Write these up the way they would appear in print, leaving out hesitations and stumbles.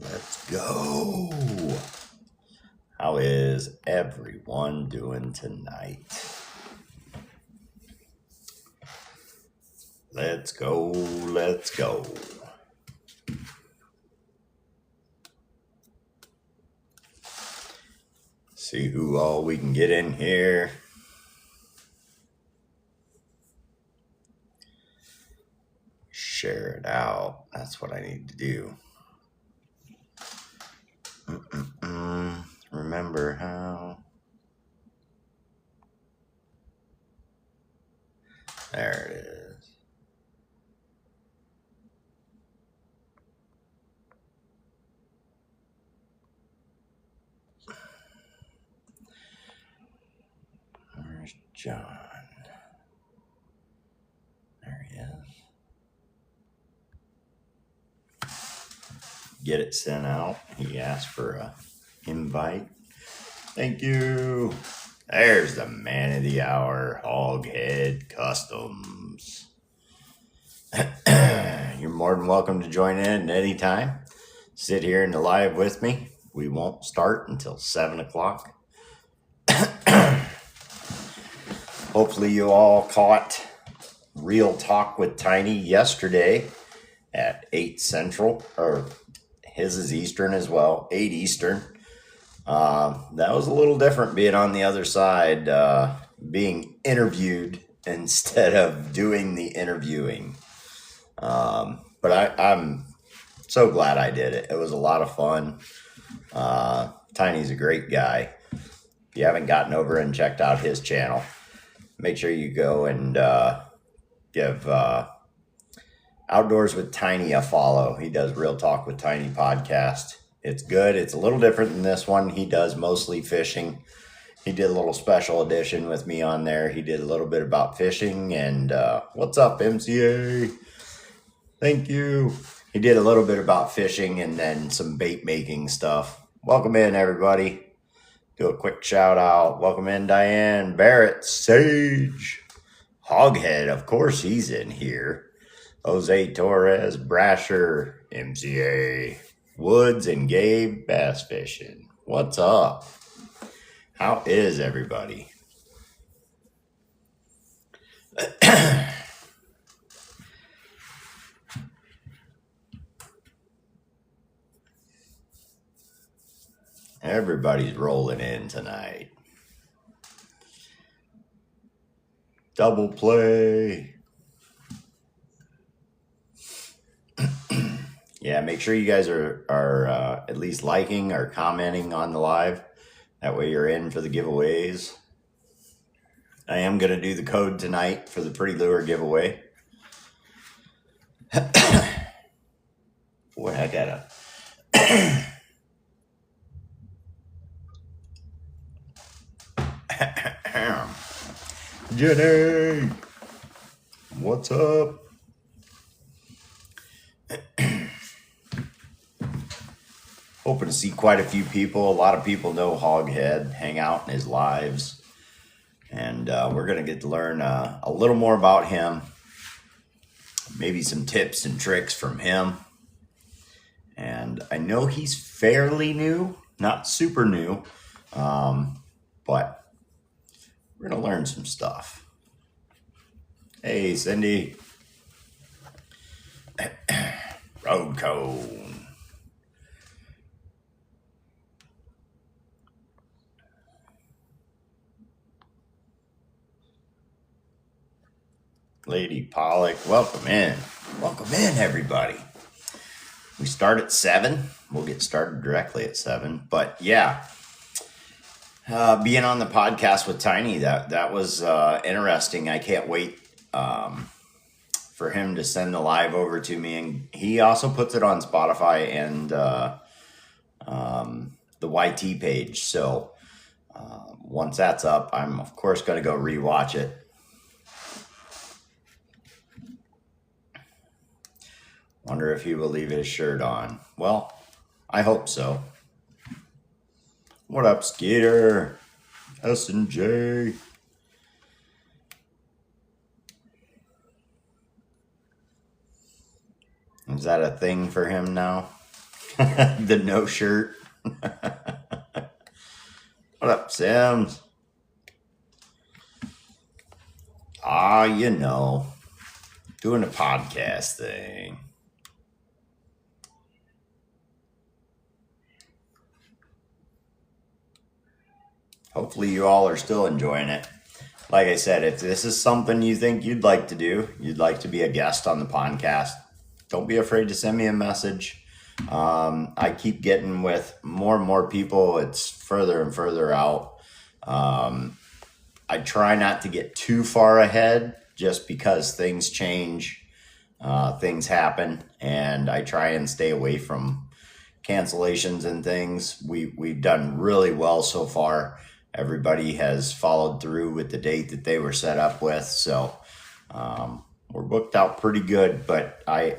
Let's go. How is everyone doing tonight? Let's go. Let's go. See who all we can get in here. Share it out. That's what I need to do. Remember how? There it is. Where's John? There he is. Get it sent out. He asked for a invite. Thank you. There's the man of the hour, Hawghead Customs. You're more than welcome to join in at any time. Sit here in the live with me. We won't start until 7 o'clock. Hopefully you all caught Real Talk with Tiny yesterday at 8 Central, or his is Eastern as well, 8 Eastern. That was a little different being on the other side, being interviewed instead of doing the interviewing. But I'm so glad I did it. It was a lot of fun. Tiny's a great guy. If you haven't gotten over and checked out his channel, make sure you go and give Outdoors with Tiny a follow. He does Real Talk with Tiny podcast. It's good. It's a little different than this one. He does mostly fishing. He did a little special edition with me on there. He did a little bit about fishing and what's up, MCA? Thank you. He did a little bit about fishing and then some bait making stuff. Welcome in, everybody. Do a quick shout out. Welcome in, Diane, Barrett, Sage, Hawghead. Of course, he's in here. Jose Torres, Brasher, MCA, Woods, and Gabe Bass Fishing. What's up? How is everybody? Everybody's rolling in tonight. Double play. Yeah, make sure you guys are at least liking or commenting on the live. That way you're in for the giveaways. I am going to do the code tonight for the Pretty Lure giveaway. Boy, I gotta... Jenny! What's up? Hoping to see quite a few people. A lot of people know Hawghead, hang out in his lives. And we're going to get to learn a little more about him. Maybe some tips and tricks from him. And I know he's fairly new, not super new, but we're going to learn some stuff. Hey, Cindy. Road cone. Lady Pollock, welcome in. Welcome in, everybody. We start at 7. We'll get started directly at 7. But yeah, being on the podcast with Tiny, that was interesting. I can't wait for him to send the live over to me. And he also puts it on Spotify and the YT page. So once that's up, I'm of course going to go rewatch it. Wonder if he will leave his shirt on. Well, I hope so. What up, Skeeter? S&J. Is that a thing for him now? The no shirt. What up, Sims? Doing a podcast thing. Hopefully you all are still enjoying it. Like I said, if this is something you think you'd like to do, you'd like to be a guest on the podcast, don't be afraid to send me a message. I keep getting with more and more people. It's further and further out. I try not to get too far ahead just because things change, things happen, and I try and stay away from cancellations and things. We've done really well so far. Everybody has followed through with the date that they were set up with, so we're booked out pretty good. But I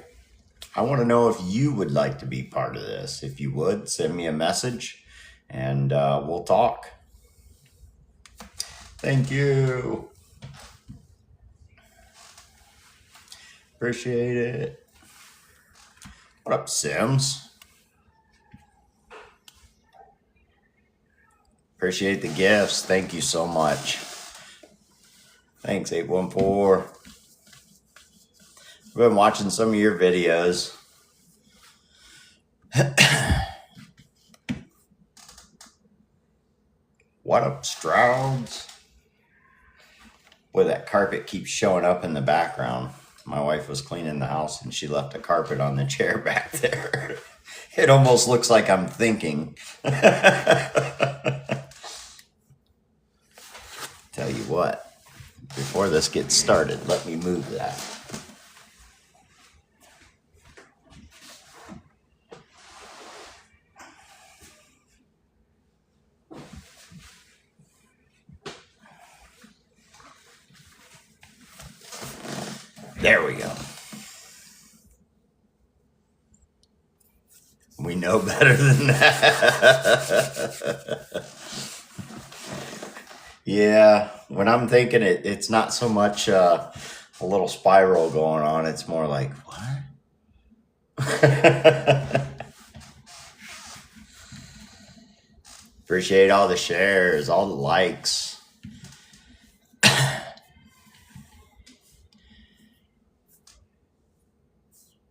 want to know if you would like to be part of this. If you would, send me a message, and we'll talk. Thank you. Appreciate it. What up, Sims? Appreciate the gifts. Thank you so much. Thanks, 814. I've been watching some of your videos. What up, Strouds? Boy, that carpet keeps showing up in the background. My wife was cleaning the house and she left a carpet on the chair back there. It almost looks like I'm thinking. Tell you what, before this gets started, let me move that. There we go. We know better than that. Yeah, when I'm thinking it's not so much a little spiral going on. It's more like, what? Appreciate all the shares, all the likes.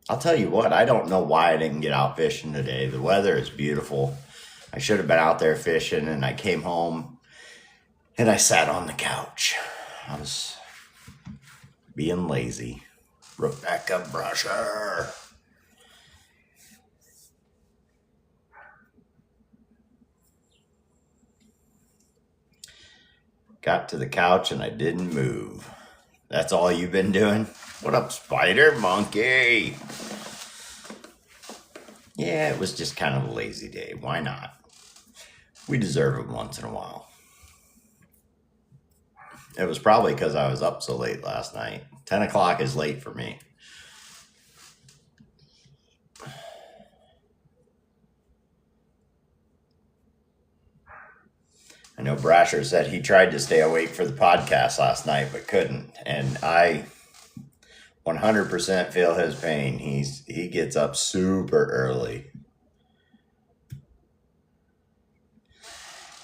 I'll tell you what, I don't know why I didn't get out fishing today. The weather is beautiful. I should have been out there fishing, and I came home and I sat on the couch. I was being lazy. Rebecca Brusher. Got to the couch and I didn't move. That's all you've been doing? What up, Spider Monkey? Yeah, it was just kind of a lazy day. Why not? We deserve it once in a while. It was probably because I was up so late last night. 10 o'clock is late for me. I know Brasher said he tried to stay awake for the podcast last night, but couldn't. And I 100% feel his pain. He gets up super early.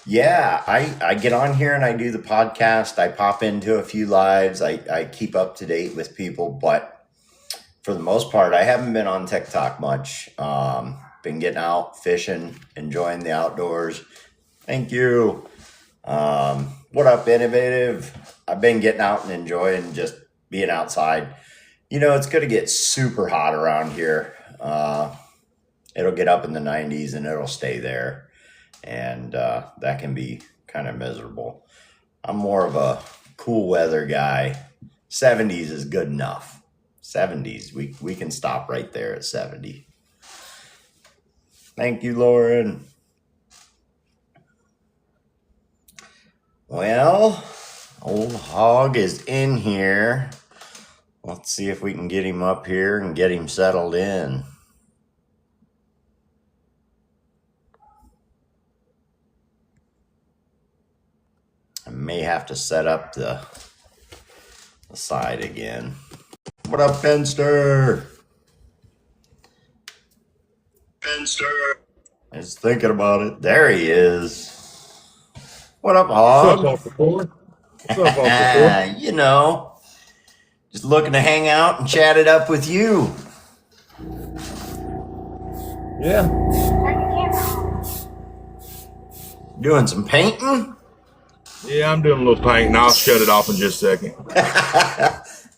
Yeah, I get on here and I do the podcast. I pop into a few lives. I keep up to date with people, but for the most part, I haven't been on TikTok much. Been getting out, fishing, enjoying the outdoors. Thank you. What up, Innovative? I've been getting out and enjoying just being outside. You know, it's going to get super hot around here. It'll get up in the 90s and it'll stay there. And that can be kind of miserable. I'm more of a cool weather guy. 70s is good enough. 70s, we can stop right there at 70. Thank you, Lauren. Well, old Hog is in here. Let's see if we can get him up here and get him settled in. I may have to set up the side again. What up, Fenster? Just thinking about it. There he is. What up, What's up, Hog? Uncle Corey? What's up, Uncle Corey? You know, just looking to hang out and chat it up with you. Yeah. Doing some painting? Yeah, I'm doing a little painting. I'll shut it off in just a second.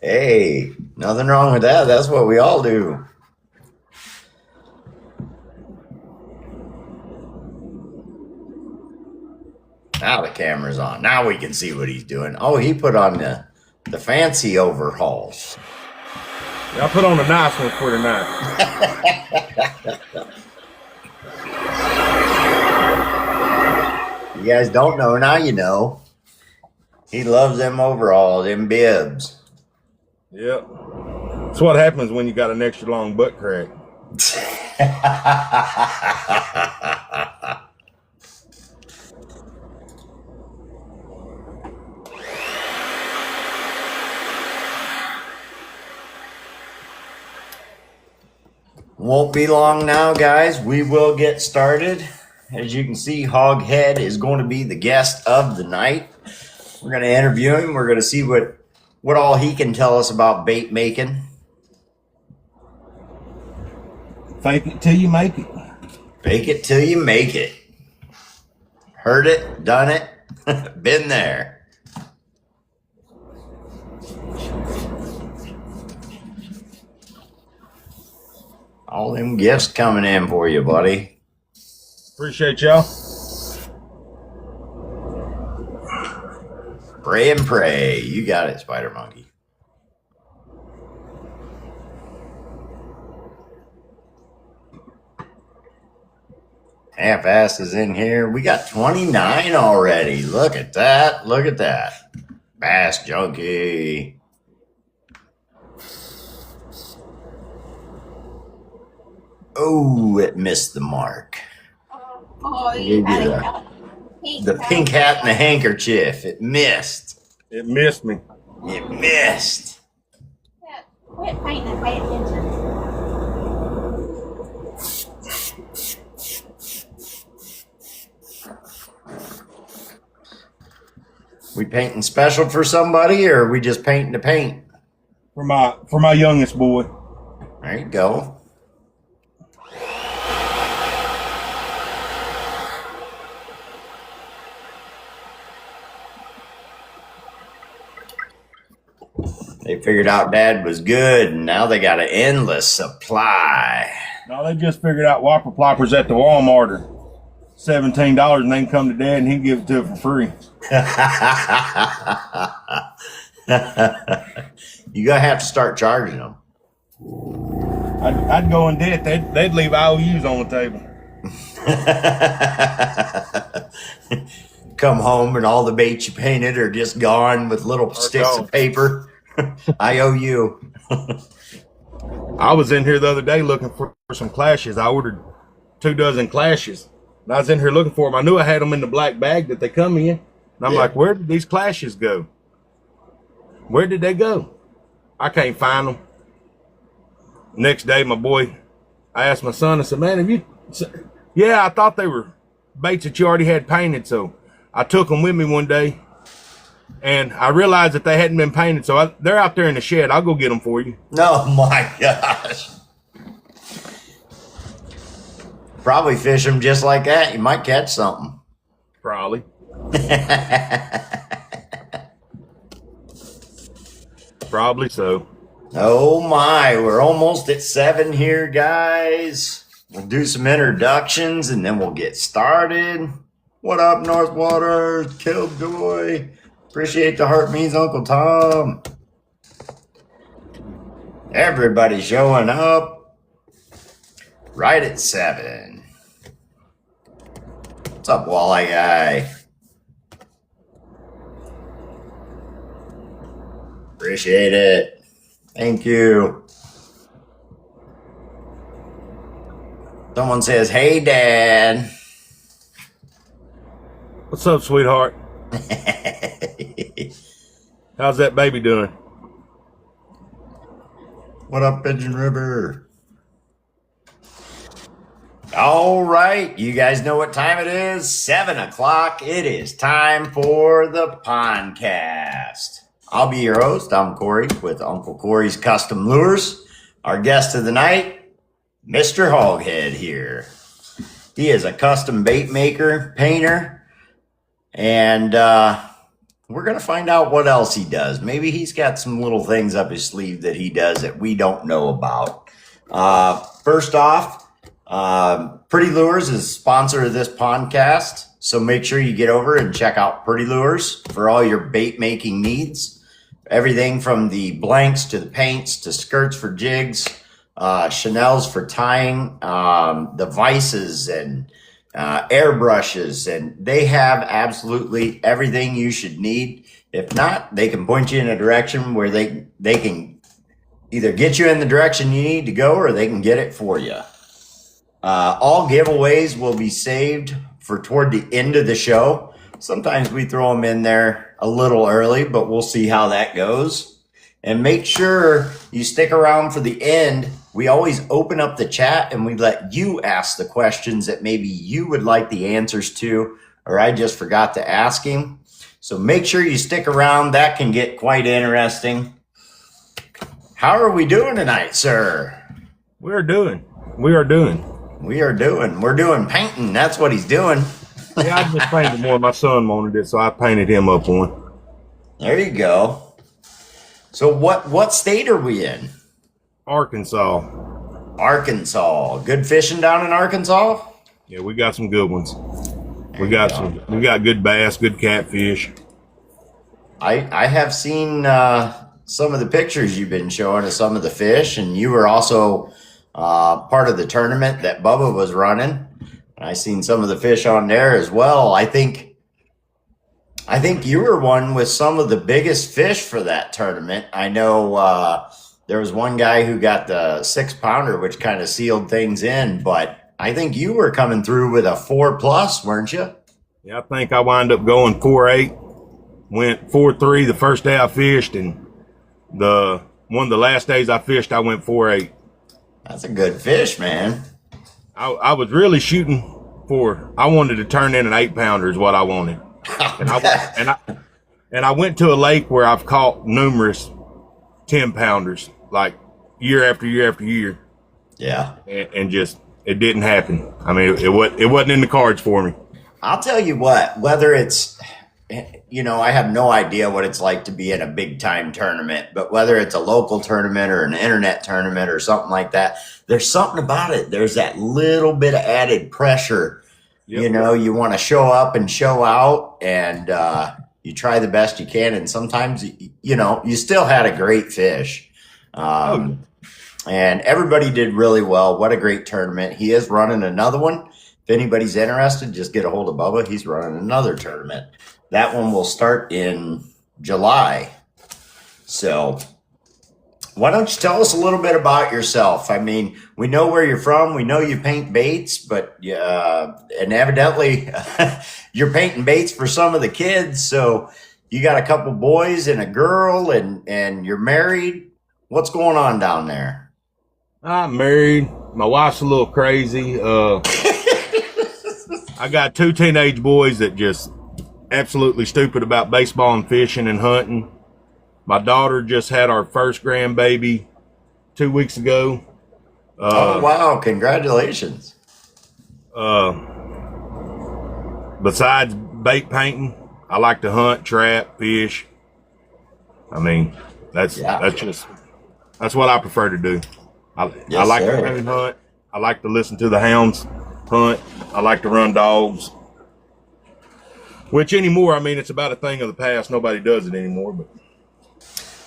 Hey, nothing wrong with that. That's what we all do. Now the camera's on. Now we can see what he's doing. Oh, he put on the fancy overhauls. Yeah, I put on a nice one for tonight. You guys don't know, now you know. He loves them overalls, them bibs. Yep. That's what happens when you got an extra long butt crack. Won't be long now, guys. We will get started. As you can see, Hawghead is going to be the guest of the night. We're going to interview him. We're going to see what all he can tell us about bait making. Fake it till you make it. Fake it till you make it. Heard it, done it, been there. All them gifts coming in for you, buddy. Appreciate y'all. Pray and pray. You got it, Spider Monkey. Half-ass is in here. We got 29 already. Look at that. Look at that. Bass Junkie. Oh, it missed the mark. Oh, you had a the pink hat and the handkerchief. It missed. It missed me. It missed. Yeah, quit painting and pay attention. We painting special for somebody, or are we just painting to paint? For my youngest boy. There you go. They figured out Dad was good, and now they got an endless supply. No, they just figured out whopper ploppers at the Walmart are $17, and they can come to Dad and he can give it to them for free. You gotta have to start charging them. I'd go in debt. They'd leave IOUs on the table. Come home and all the baits you painted are just gone with little sticks of paper. I owe you. I was in here the other day looking for some clashes. I ordered 24 clashes. And I was in here looking for them. I knew I had them in the black bag that they come in. And I'm like, where did these clashes go? Where did they go? I can't find them. Next day, I asked my son, I said, man, have you? Yeah, I thought they were baits that you already had painted. So I took them with me one day. And I realized that they hadn't been painted, so they're out there in the shed. I'll go get them for you. Oh, my gosh. Probably fish them just like that. You might catch something. Probably. Probably so. Oh, my. We're almost at 7 here, guys. We'll do some introductions, and then we'll get started. What up, North Waters? Killjoy. Appreciate the heart means Uncle Tom. Everybody showing up right at 7. What's up, Walleye Guy? Appreciate it. Thank you. Someone says, hey, Dad. What's up, sweetheart? How's that baby doing? What up, Pigeon River? All right, you guys know what time it is. 7 o'clock. It is time for the podcast. I'll be your host. I'm Corey with Uncle Corey's Custom Lures. Our guest of the night, Mr. Hawghead here. He is a custom bait maker, painter, and we're going to find out what else he does. Maybe he's got some little things up his sleeve that he does that we don't know about. First off, Pretty Lures is a sponsor of this podcast, so make sure you get over and check out Pretty Lures for all your bait making needs. Everything from the blanks to the paints to skirts for jigs, Chanel's for tying, the vices and airbrushes, and they have absolutely everything you should need. If not, they can point you in a direction where they can either get you in the direction you need to go or they can get it for you. All giveaways will be saved for toward the end of the show. Sometimes we throw them in there a little early, but we'll see how that goes. And make sure you stick around for the end. We always open up the chat and we let you ask the questions that maybe you would like the answers to, or I just forgot to ask him. So make sure you stick around. That can get quite interesting. How are we doing tonight, sir? We're doing painting. That's what he's doing. Yeah, I just painted one. My son wanted it, so I painted him up one. There you go. So what state are we in? Arkansas. Good fishing down in Arkansas? Yeah, we got some good ones. We got good bass, good catfish. I have seen some of the pictures you've been showing of some of the fish, and you were also part of the tournament that Bubba was running. I seen some of the fish on there as well. I think you were one with some of the biggest fish for that tournament. I know there was one guy who got the 6-pounder, which kind of sealed things in, but I think you were coming through with a 4+, weren't you? Yeah, I think I wound up going 4.8, went 4.3 the first day I fished, and one of the last days I fished, I went 4.8. That's a good fish, man. I was really shooting I wanted to turn in an 8-pounder is what I wanted. And I went to a lake where I've caught numerous 10-pounders, like year after year after year. Yeah. And just, it didn't happen. I mean, it wasn't in the cards for me. I'll tell you what, whether it's, I have no idea what it's like to be in a big time tournament, but whether it's a local tournament or an internet tournament or something like that, there's something about it. There's that little bit of added pressure. Yep. You want to show up and show out, and you try the best you can. And sometimes, you still had a great fish. And everybody did really well. What a great tournament. He is running another one. If anybody's interested, just get a hold of Bubba. He's running another tournament. That one will start in July. So why don't you tell us a little bit about yourself? I mean, we know where you're from. We know you paint baits, but and evidently you're painting baits for some of the kids. So you got a couple boys and a girl, and you're married. What's going on down there? I'm married. My wife's a little crazy. I got 2 teenage boys that just absolutely stupid about baseball and fishing and hunting. My daughter just had our first grandbaby 2 weeks ago. Oh, wow. Congratulations. Besides bait painting, I like to hunt, trap, fish. I mean, that's what I prefer to do. I like to run and hunt. I like to listen to the hounds hunt. I like to run dogs. Which anymore, I mean, it's about a thing of the past. Nobody does it anymore. But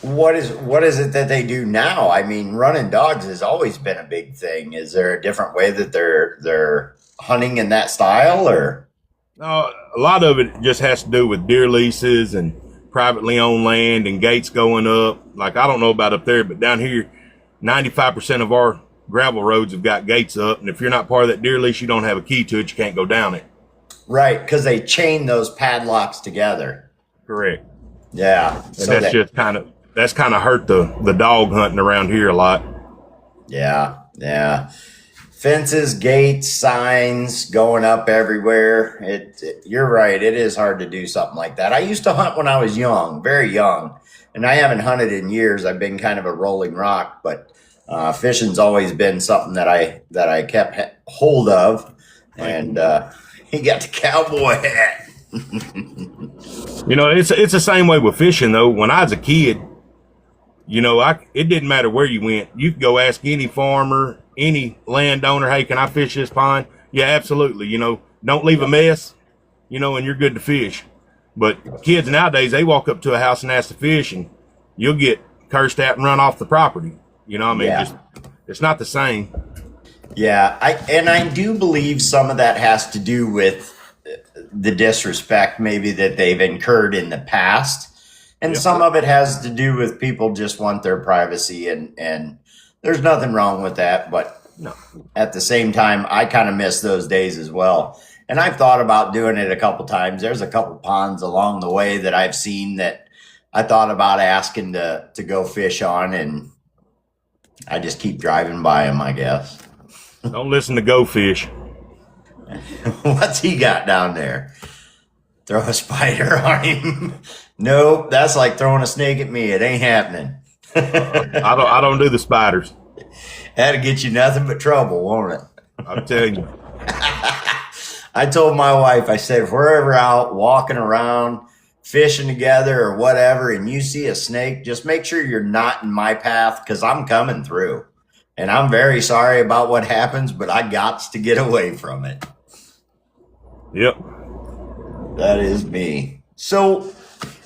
what is it that they do now? I mean, running dogs has always been a big thing. Is there a different way that they're hunting in that style, or? A lot of it just has to do with deer leases and privately owned land and gates going up. Like, I don't know about up there, but down here, 95% of our gravel roads have got gates up. And if you're not part of that deer lease, you don't have a key to it. You can't go down it. Right, because they chain those padlocks together. Correct. Yeah. And so that's kind of hurt the dog hunting around here a lot. Yeah. Fences, gates, signs going up everywhere. You're right. It is hard to do something like that. I used to hunt when I was young, very young, and I haven't hunted in years. I've been kind of a rolling rock, but fishing's always been something that I kept hold of. And he got the cowboy hat. It's the same way with fishing though. When I was a kid, it didn't matter where you went. You could go ask any farmer, any landowner, hey, can I fish this pond? Yeah, absolutely. Don't leave a mess, and you're good to fish. But kids nowadays, they walk up to a house and ask to fish, and you'll get cursed at and run off the property. Just it's not the same. Yeah, I do believe some of that has to do with the disrespect maybe that they've incurred in the past. And some of it has to do with people just want their privacy, and there's nothing wrong with that. But No. at the same time, I kind of miss those days as well. And I've thought about doing it a couple times. There's a couple ponds along the way that I've seen that I thought about asking to go fish on, and I just keep driving by them, I guess. Don't listen to Go Fish. What's he got down there? Throw a spider on him? Nope, that's like throwing a snake at me. It ain't happening. I don't do the spiders. That'll get you nothing but trouble, won't it? I'm telling you. I told my wife, I said, if we're ever out walking around, fishing together or whatever, and you see a snake, just make sure you're not in my path, because I'm coming through. And I'm very sorry about what happens, but I got to get away from it. Yep. That is me. So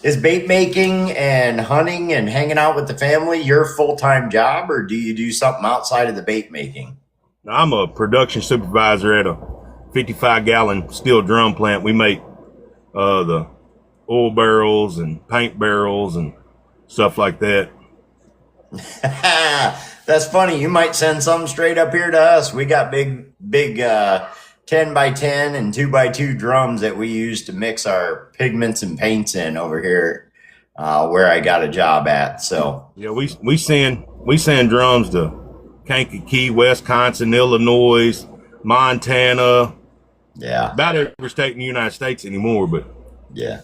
is bait making and hunting and hanging out with the family your full-time job, or do you do something outside of the bait making? I'm a production supervisor at a 55-gallon steel drum plant. We make the oil barrels and paint barrels and stuff like that. That's funny. You might send some straight up here to us. We got big 10 by 10 and 2 by 2 drums that we use to mix our pigments and paints in over here where I got a job at. So yeah, we send drums to Kankakee, Wisconsin, Illinois, Montana. Yeah, about every state in the United States anymore. But yeah,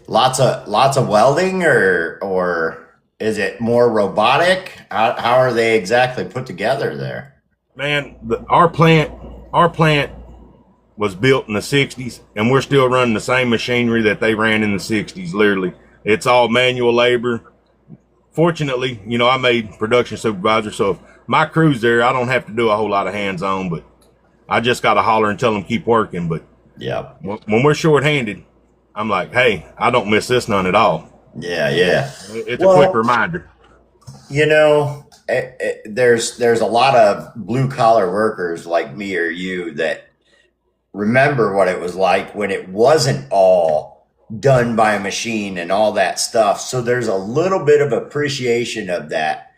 lots of welding, or is it more robotic? How are they exactly put together there? Man, our plant was built in the 60s, and we're still running the same machinery that they ran in the 60s, literally. It's all manual labor. Fortunately, I made production supervisor, so if my crew's there, I don't have to do a whole lot of hands-on, but I just got to holler and tell them keep working. But yeah, when we're short-handed, I'm like, hey, I don't miss this none at all. Yeah. It's a quick reminder. There's a lot of blue collar workers like me or you that remember what it was like when it wasn't all done by a machine and all that stuff. So there's a little bit of appreciation of that,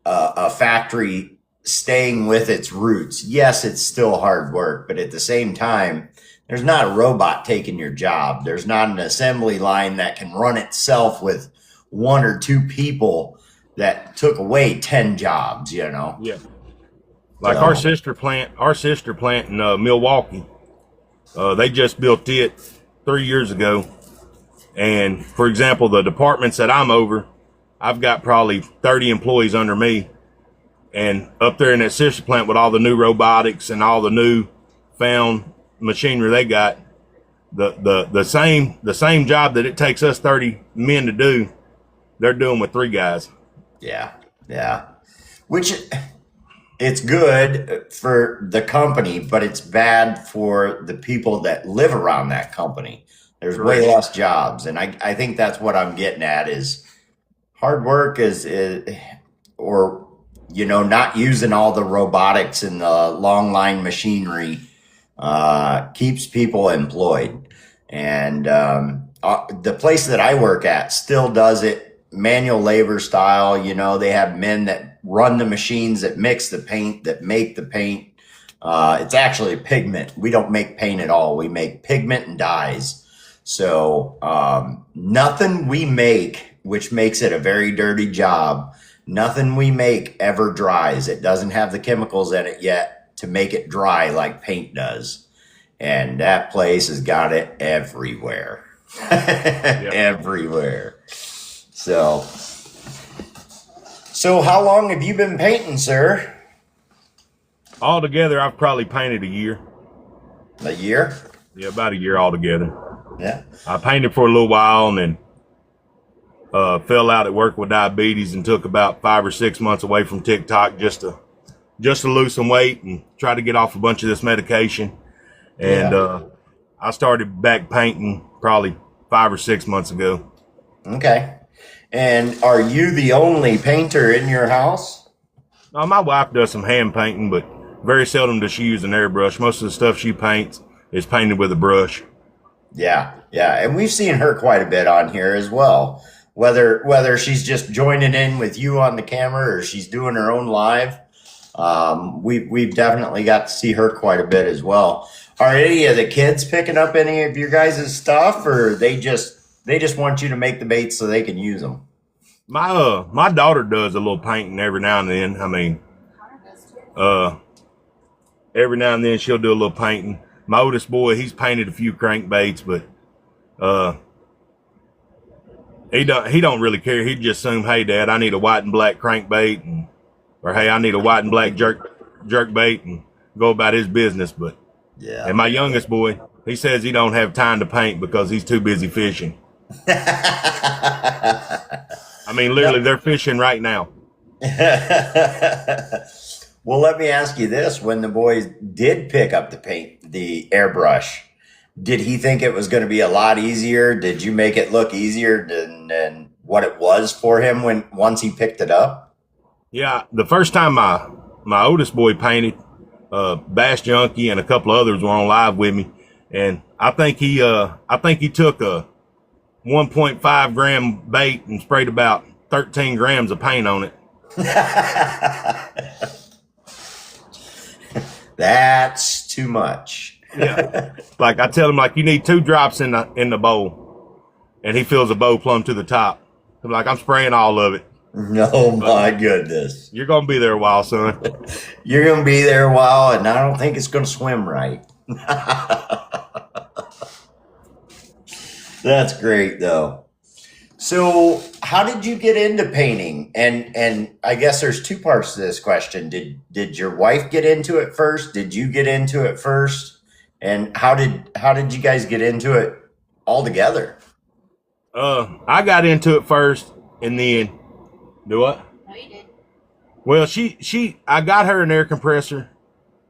a factory staying with its roots. Yes, it's still hard work, but at the same time, there's not a robot taking your job. There's not an assembly line that can run itself with one or two people that took away 10 jobs, Yeah. Like our sister plant in Milwaukee, they just built it 3 years ago. And for example, the departments that I'm over, I've got probably 30 employees under me. And up there in that sister plant with all the new robotics and all the new found machinery they got, the same job that it takes us 30 men to do, they're doing with 3 guys. Yeah. Which, it's good for the company, but it's bad for the people that live around that company. There's way less jobs. And I think that's what I'm getting at is hard work or not using all the robotics and the long line machinery keeps people employed. And the place that I work at still does it manual labor style. They have men that run the machines that mix the paint, that make the paint. It's actually pigment. We don't make paint at all. We make pigment and dyes. So nothing we make, which makes it a very dirty job, Nothing we make ever dries. It doesn't have the chemicals in it yet to make it dry like paint does. And that place has got it everywhere. Everywhere. So how long have you been painting, sir? Altogether, I've probably painted a year. A year? Yeah, about a year altogether. Yeah. I painted for a little while and then fell out at work with diabetes and took about 5 or 6 months away from TikTok just to lose some weight and try to get off a bunch of this medication. And I started back painting probably 5 or 6 months ago. Okay. And are you the only painter in your house? No, my wife does some hand painting, but very seldom does she use an airbrush. Most of the stuff she paints is painted with a brush. Yeah. And we've seen her quite a bit on here as well. Whether she's just joining in with you on the camera or she's doing her own live, we've definitely got to see her quite a bit as well. Are any of the kids picking up any of your guys' stuff, or they just want you to make the baits so they can use them? My daughter does a little painting every now and then. I mean, every now and then she'll do a little painting. My oldest boy, he's painted a few crankbaits, but he don't really care. He'd just assume, hey, Dad, I need a white and black crankbait, or hey, I need a white and black jerk bait, and go about his business. But yeah. And my youngest boy, he says he don't have time to paint because he's too busy fishing. I mean, literally, they're fishing right now. Well, let me ask you this. When the boys did pick up the airbrush, did he think it was going to be a lot easier? Did you make it look easier than what it was for him once he picked it up? Yeah, the first time my oldest boy painted, Bass Junkie and a couple others were on live with me, and I think he took a 1.5 gram bait and sprayed about 13 grams of paint on it. That's too much. Yeah, like I tell him, like, you need 2 drops in the bowl, and he fills a bowl plumb to the top. I'm like, I'm spraying all of it. Oh my goodness! You're gonna be there a while, son. You're gonna be there a while, and I don't think it's gonna swim right. That's great, though. So, how did you get into painting? And I guess there's 2 parts to this question. Did your wife get into it first? Did you get into it first? And how did you guys get into it all together? I got into it first, and then do what? No, you did. Well, I got her an air compressor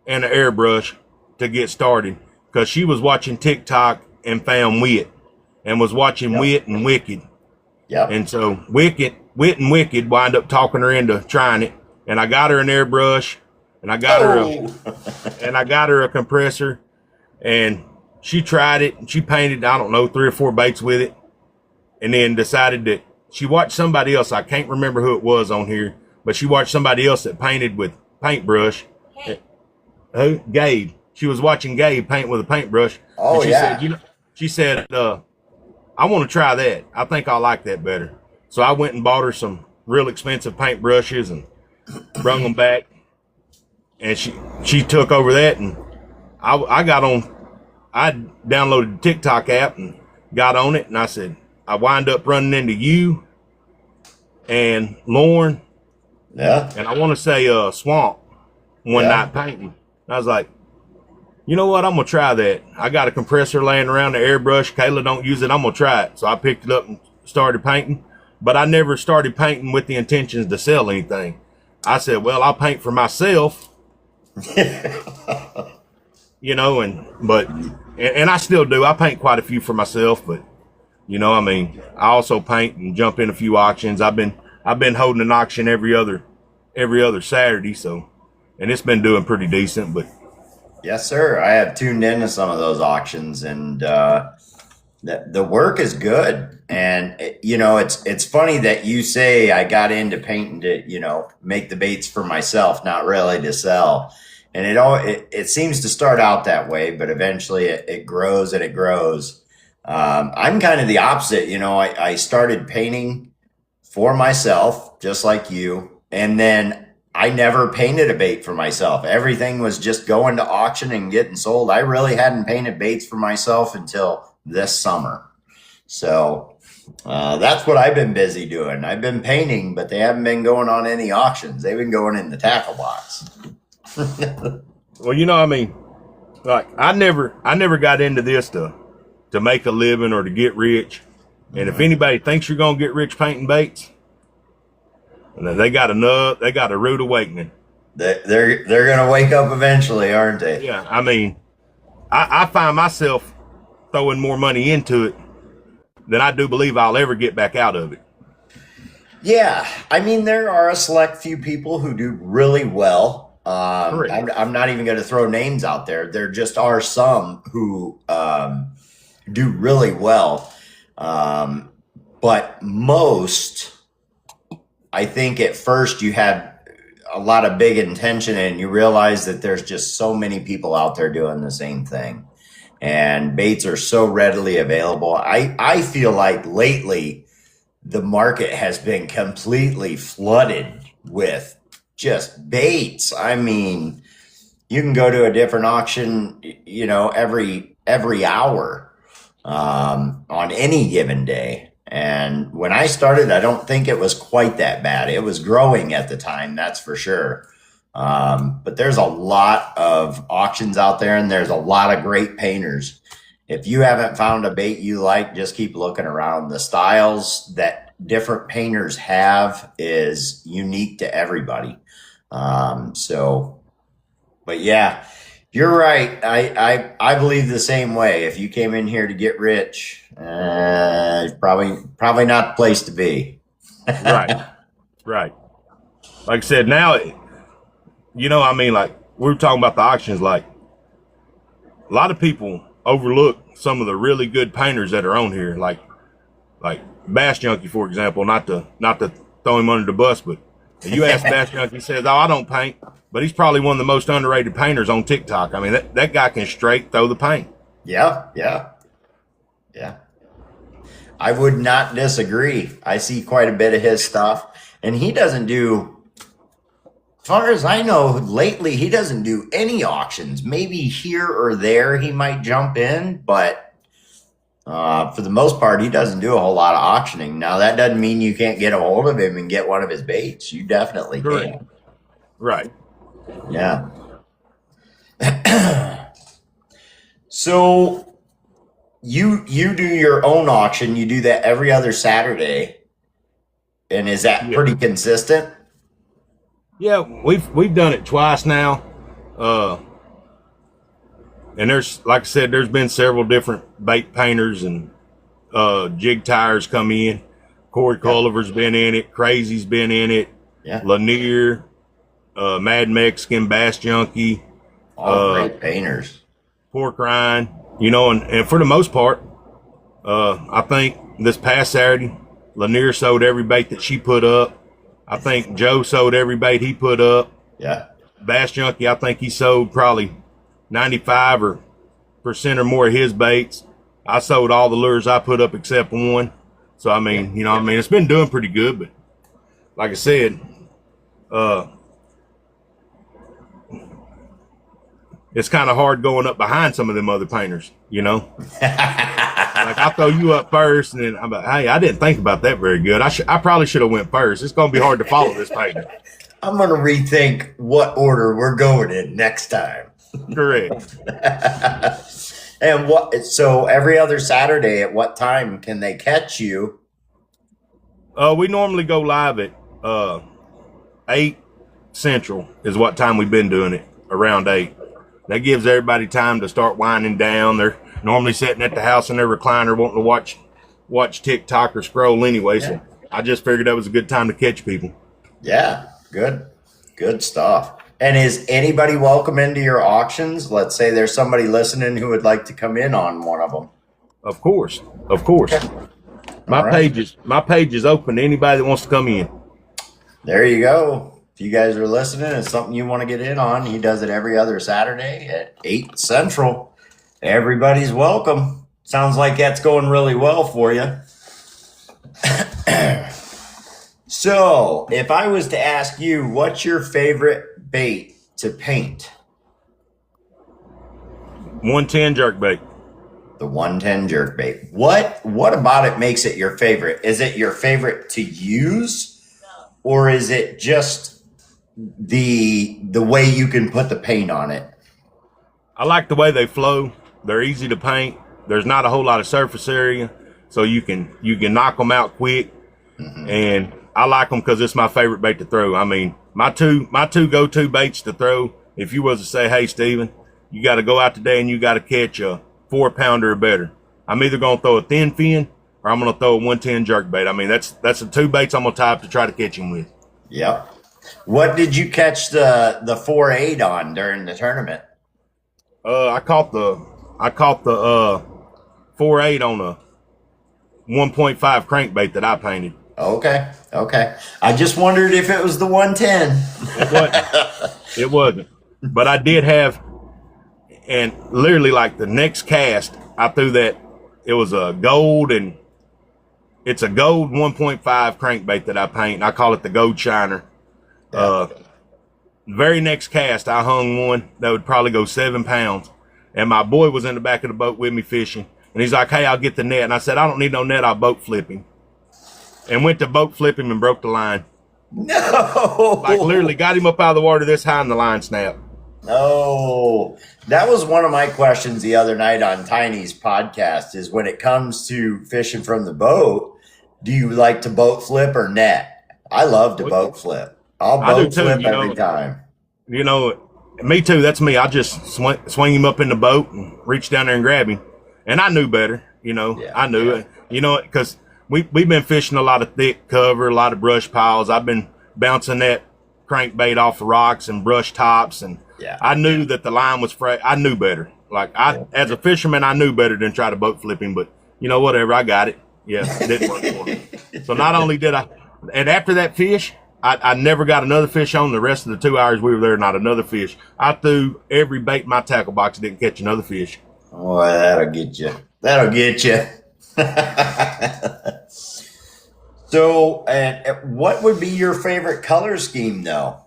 and an airbrush to get started because she was watching TikTok and found Wit and was watching Wit and Wicked. Yeah. And so Wit and Wicked wind up talking her into trying it, and I got her an airbrush, and I got her a compressor, and she tried it, and she painted, I don't know, 3 or 4 baits with it, and then decided that she watched somebody else. I can't remember who it was on here, but she watched somebody else that painted with paintbrush. Hey. Who? Gabe. She was watching Gabe paint with a paintbrush. Oh, and yeah. She said, I want to try that. I think I like that better. So I went and bought her some real expensive paintbrushes and brung them back. And she took over that, and I downloaded the TikTok app and got on it, and I wind up running into you and Lauren. Yeah. And I want to say Swamp one night painting. I was like, you know what? I'm going to try that. I got a compressor laying around, the airbrush. Kayla don't use it. I'm going to try it. So I picked it up and started painting. But I never started painting with the intentions to sell anything. I said, well, I'll paint for myself. You know, and I still do. I paint quite a few for myself, but you know, I mean, I also paint and jump in a few auctions. I've been holding an auction every other Saturday, so, and it's been doing pretty decent. But yes, sir. I have tuned into some of those auctions, and the work is good. And you know, it's funny that you say I got into painting to, you know, make the baits for myself, not really to sell. And it seems to start out that way, but eventually it grows and it grows. I'm kind of the opposite. You know, I started painting for myself, just like you. And then I never painted a bait for myself. Everything was just going to auction and getting sold. I really hadn't painted baits for myself until this summer. So that's what I've been busy doing. I've been painting, but they haven't been going on any auctions. They've been going in the tackle box. Well, I mean, like I never got into this to make a living or to get rich. And if anybody thinks you're gonna get rich painting baits, they got a rude awakening. They're gonna wake up eventually, aren't they? Yeah, I mean, I find myself throwing more money into it than I do believe I'll ever get back out of it. Yeah, I mean, there are a select few people who do really well. I'm not even going to throw names out there. There just are some who do really well. But most, I think at first you had a lot of big intention and you realize that there's just so many people out there doing the same thing. And baits are so readily available. I feel like lately the market has been completely flooded with just baits. I mean, you can go to a different auction, every hour on any given day. And when I started, I don't think it was quite that bad. It was growing at the time, that's for sure. But there's a lot of auctions out there and there's a lot of great painters. If you haven't found a bait you like, just keep looking around. The styles that different painters have is unique to everybody. But yeah, you're right. I believe the same way. If you came in here to get rich, it's probably not the place to be. Right. Like I said, now, I mean, like we were talking about the auctions, like a lot of people overlook some of the really good painters that are on here, like Bass Junkie, for example, not to throw him under the bus, but you ask Bass Junkie, he says, "Oh, I don't paint," but he's probably one of the most underrated painters on TikTok. I mean, that guy can straight throw the paint. Yeah. I would not disagree. I see quite a bit of his stuff, and he doesn't do, as far as I know, lately he doesn't do any auctions. Maybe here or there he might jump in, but for the most part, he doesn't do a whole lot of auctioning. Now, that doesn't mean you can't get a hold of him and get one of his baits. You definitely can. Right. Yeah. So you do your own auction. You do that every other Saturday. And is that pretty consistent? Yeah, we've done it twice now. And there's, like I said, there's been several different bait painters and jig tires come in. Corey Culliver's been in it. Crazy's been in it. Yeah. Lanier, Mad Mexican, Bass Junkie. All great painters. Pork Rind, and for the most part, I think this past Saturday, Lanier sold every bait that she put up. I think Joe sold every bait he put up. Yeah. Bass Junkie, I think he sold probably 95% or more of his baits. I sold all the lures I put up except one. So, I mean, it's been doing pretty good. But like I said, it's kind of hard going up behind some of them other painters, Like I throw you up first, and then I'm like, hey, I didn't think about that very good. I probably should have went first. It's going to be hard to follow this painter. I'm going to rethink what order we're going in next time. Correct. And so every other Saturday, at what time can they catch you? We normally go live at 8 Central is what time we've been doing it, around 8. That gives everybody time to start winding down. They're normally sitting at the house in their recliner wanting to watch TikTok or scroll anyway. Yeah. So I just figured that was a good time to catch people. Yeah, good stuff. And is anybody welcome into your auctions? Let's say there's somebody listening who would like to come in on one of them. Of course. Okay. My page is open to anybody that wants to come in. There you go. If you guys are listening, it's something you want to get in on. He does it every other Saturday at 8 Central. Everybody's welcome. Sounds like that's going really well for you. So, if I was to ask you, what's your favorite bait to paint? 110 jerkbait. The 110 jerkbait. What about it makes it your favorite? Is it your favorite to use, or is it just the way you can put the paint on it? I like the way they flow. They're easy to paint. There's not a whole lot of surface area, so you can knock them out quick. And I like them because it's my favorite bait to throw. I mean, my two go-to baits to throw. If you was to say, "Hey, Steven, you got to go out today and you got to catch a 4-pounder or better," I'm either gonna throw a thin fin or I'm gonna throw a 110 jerkbait. I mean, that's the two baits I'm gonna tie up to try to catch him with. Yep. What did you catch the 4.8 on during the tournament? I caught the 4.8 on a 1.5 crankbait that I painted. Okay. I just wondered if it was the 110. It wasn't. But I did have, and literally like the next cast, I threw that. It was a gold, and it's a gold 1.5 crankbait that I paint. And I call it the Gold Shiner. Very next cast, I hung one that would probably go 7 pounds. And my boy was in the back of the boat with me fishing. And he's like, "Hey, I'll get the net." And I said, "I don't need no net. I'll boat flip him." And went to boat flip him and broke the line. No. Like literally got him up out of the water this high and the line snapped. No. That was one of my questions the other night on Tiny's podcast is when it comes to fishing from the boat, do you like to boat flip or net? I love to boat flip. I'll boat flip every time. You know, me too. That's me. I just swing him up in the boat and reach down there and grab him. And I knew better, you know. Yeah, I knew it, you know, because we've been fishing a lot of thick cover, a lot of brush piles. I've been bouncing that crankbait off the rocks and brush tops, and I knew that the line was fresh. I knew better. Like as a fisherman, I knew better than try to boat flip him. But you know, whatever, I got it. Yeah, it didn't work for me. So not only did I, and after that fish, I never got another fish on the rest of the 2 hours we were there. Not another fish. I threw every bait in my tackle box, didn't catch another fish. Boy, that'll get you. That'll get you. So, and what would be your favorite color scheme, though?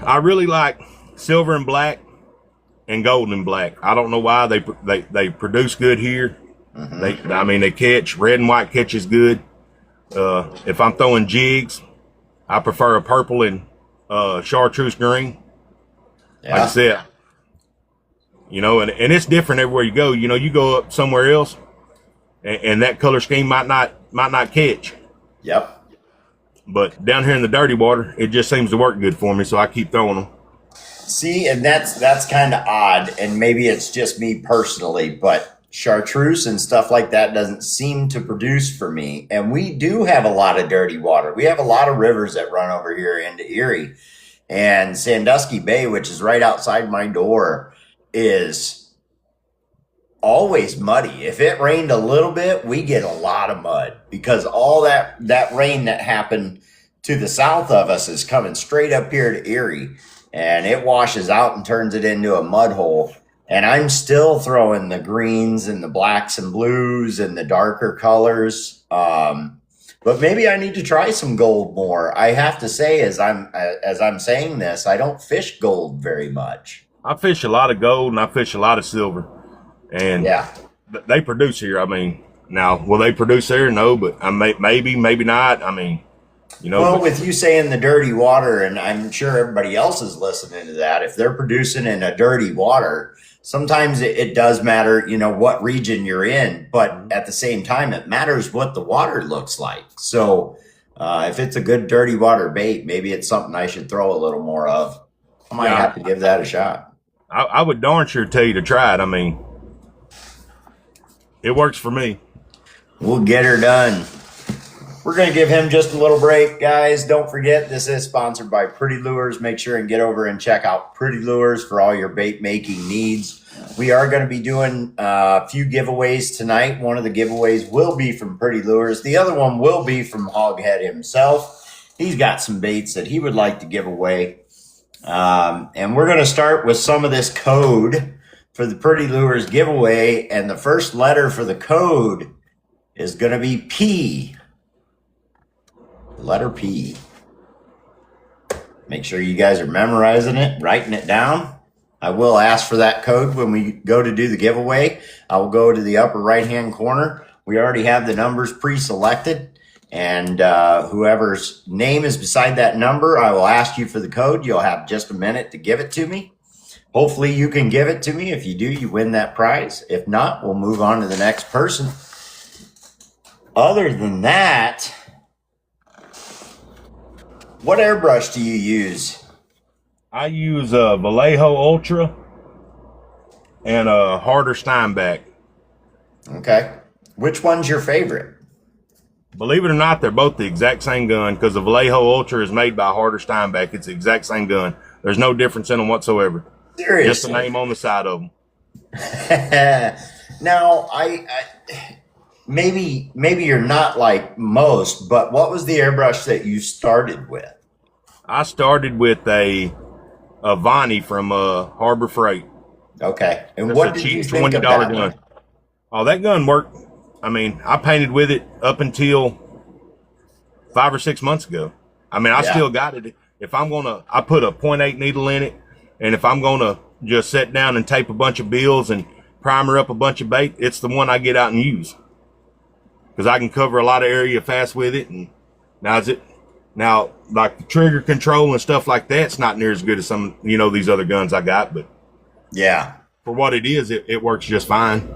I really like silver and black and gold and black. I don't know why they produce good here. They catch red and white catches good. If I'm throwing jigs, I prefer a purple and chartreuse green. Yeah. Like I said, you know, and it's different everywhere you go. You know, you go up somewhere else, and that color scheme might not catch. Yep. But down here in the dirty water, it just seems to work good for me, so I keep throwing them. See, and that's kind of odd, and maybe it's just me personally, but chartreuse and stuff like that doesn't seem to produce for me. And we do have a lot of dirty water. We have a lot of rivers that run over here into Erie, and Sandusky Bay, which is right outside my door, is always muddy. If it rained a little bit, we get a lot of mud because all that rain that happened to the south of us is coming straight up here to Erie, and it washes out and turns it into a mud hole. And I'm still throwing the greens and the blacks and blues and the darker colors. But maybe I need to try some gold more. I have to say, as I'm saying this, I don't fish gold very much. I fish a lot of gold and I fish a lot of silver. And they produce here. I mean, now, will they produce there? No, but maybe not. I mean, you know. Well, with you saying the dirty water, and I'm sure everybody else is listening to that, if they're producing in a dirty water, sometimes it does matter, you know, what region you're in. But at the same time, it matters what the water looks like. So if it's a good dirty water bait, maybe it's something I should throw a little more of. I might have to give that a shot. I would darn sure tell you to try it. I mean, it works for me. We'll get her done. We're going to give him just a little break, guys. Don't forget, this is sponsored by Pretty Lures. Make sure and get over and check out Pretty Lures for all your bait making needs. We are going to be doing a few giveaways tonight. One of the giveaways will be from Pretty Lures. The other one will be from Hawghead himself. He's got some baits that he would like to give away. And we're going to start with some of this code for the Pretty Lures giveaway. And the first letter for the code is going to be P. Letter P. Make sure you guys are memorizing it, writing it down. I will ask for that code when we go to do the giveaway. I will go to the upper right-hand corner. We already have the numbers pre-selected, and whoever's name is beside that number, I will ask you for the code. You'll have just a minute to give it to me. Hopefully you can give it to me. If you do, you win that prize. If not, we'll move on to the next person. Other than that, what airbrush do you use? I use a Vallejo Ultra and a Harder Steinbeck. Okay. Which one's your favorite? Believe it or not, they're both the exact same gun because the Vallejo Ultra is made by Harder Steinbeck. It's the exact same gun. There's no difference in them whatsoever. Seriously? Just the name on the side of them. Now, maybe you're not like most, but what was the airbrush that you started with? I started with a Vonnie from Harbor Freight. Okay. And That's what a did cheap you think $20 of that gun. one? Oh, that gun worked. I mean, I painted with it up until 5 or 6 months ago. I mean, I still got it. If I'm I put a 0.8 needle in it, and if I'm gonna just sit down and tape a bunch of bills and primer up a bunch of bait, it's the one I get out and use because I can cover a lot of area fast with it. And now like the trigger control and stuff like that's not near as good as some these other guns I got, but yeah, for what it is, it works just fine.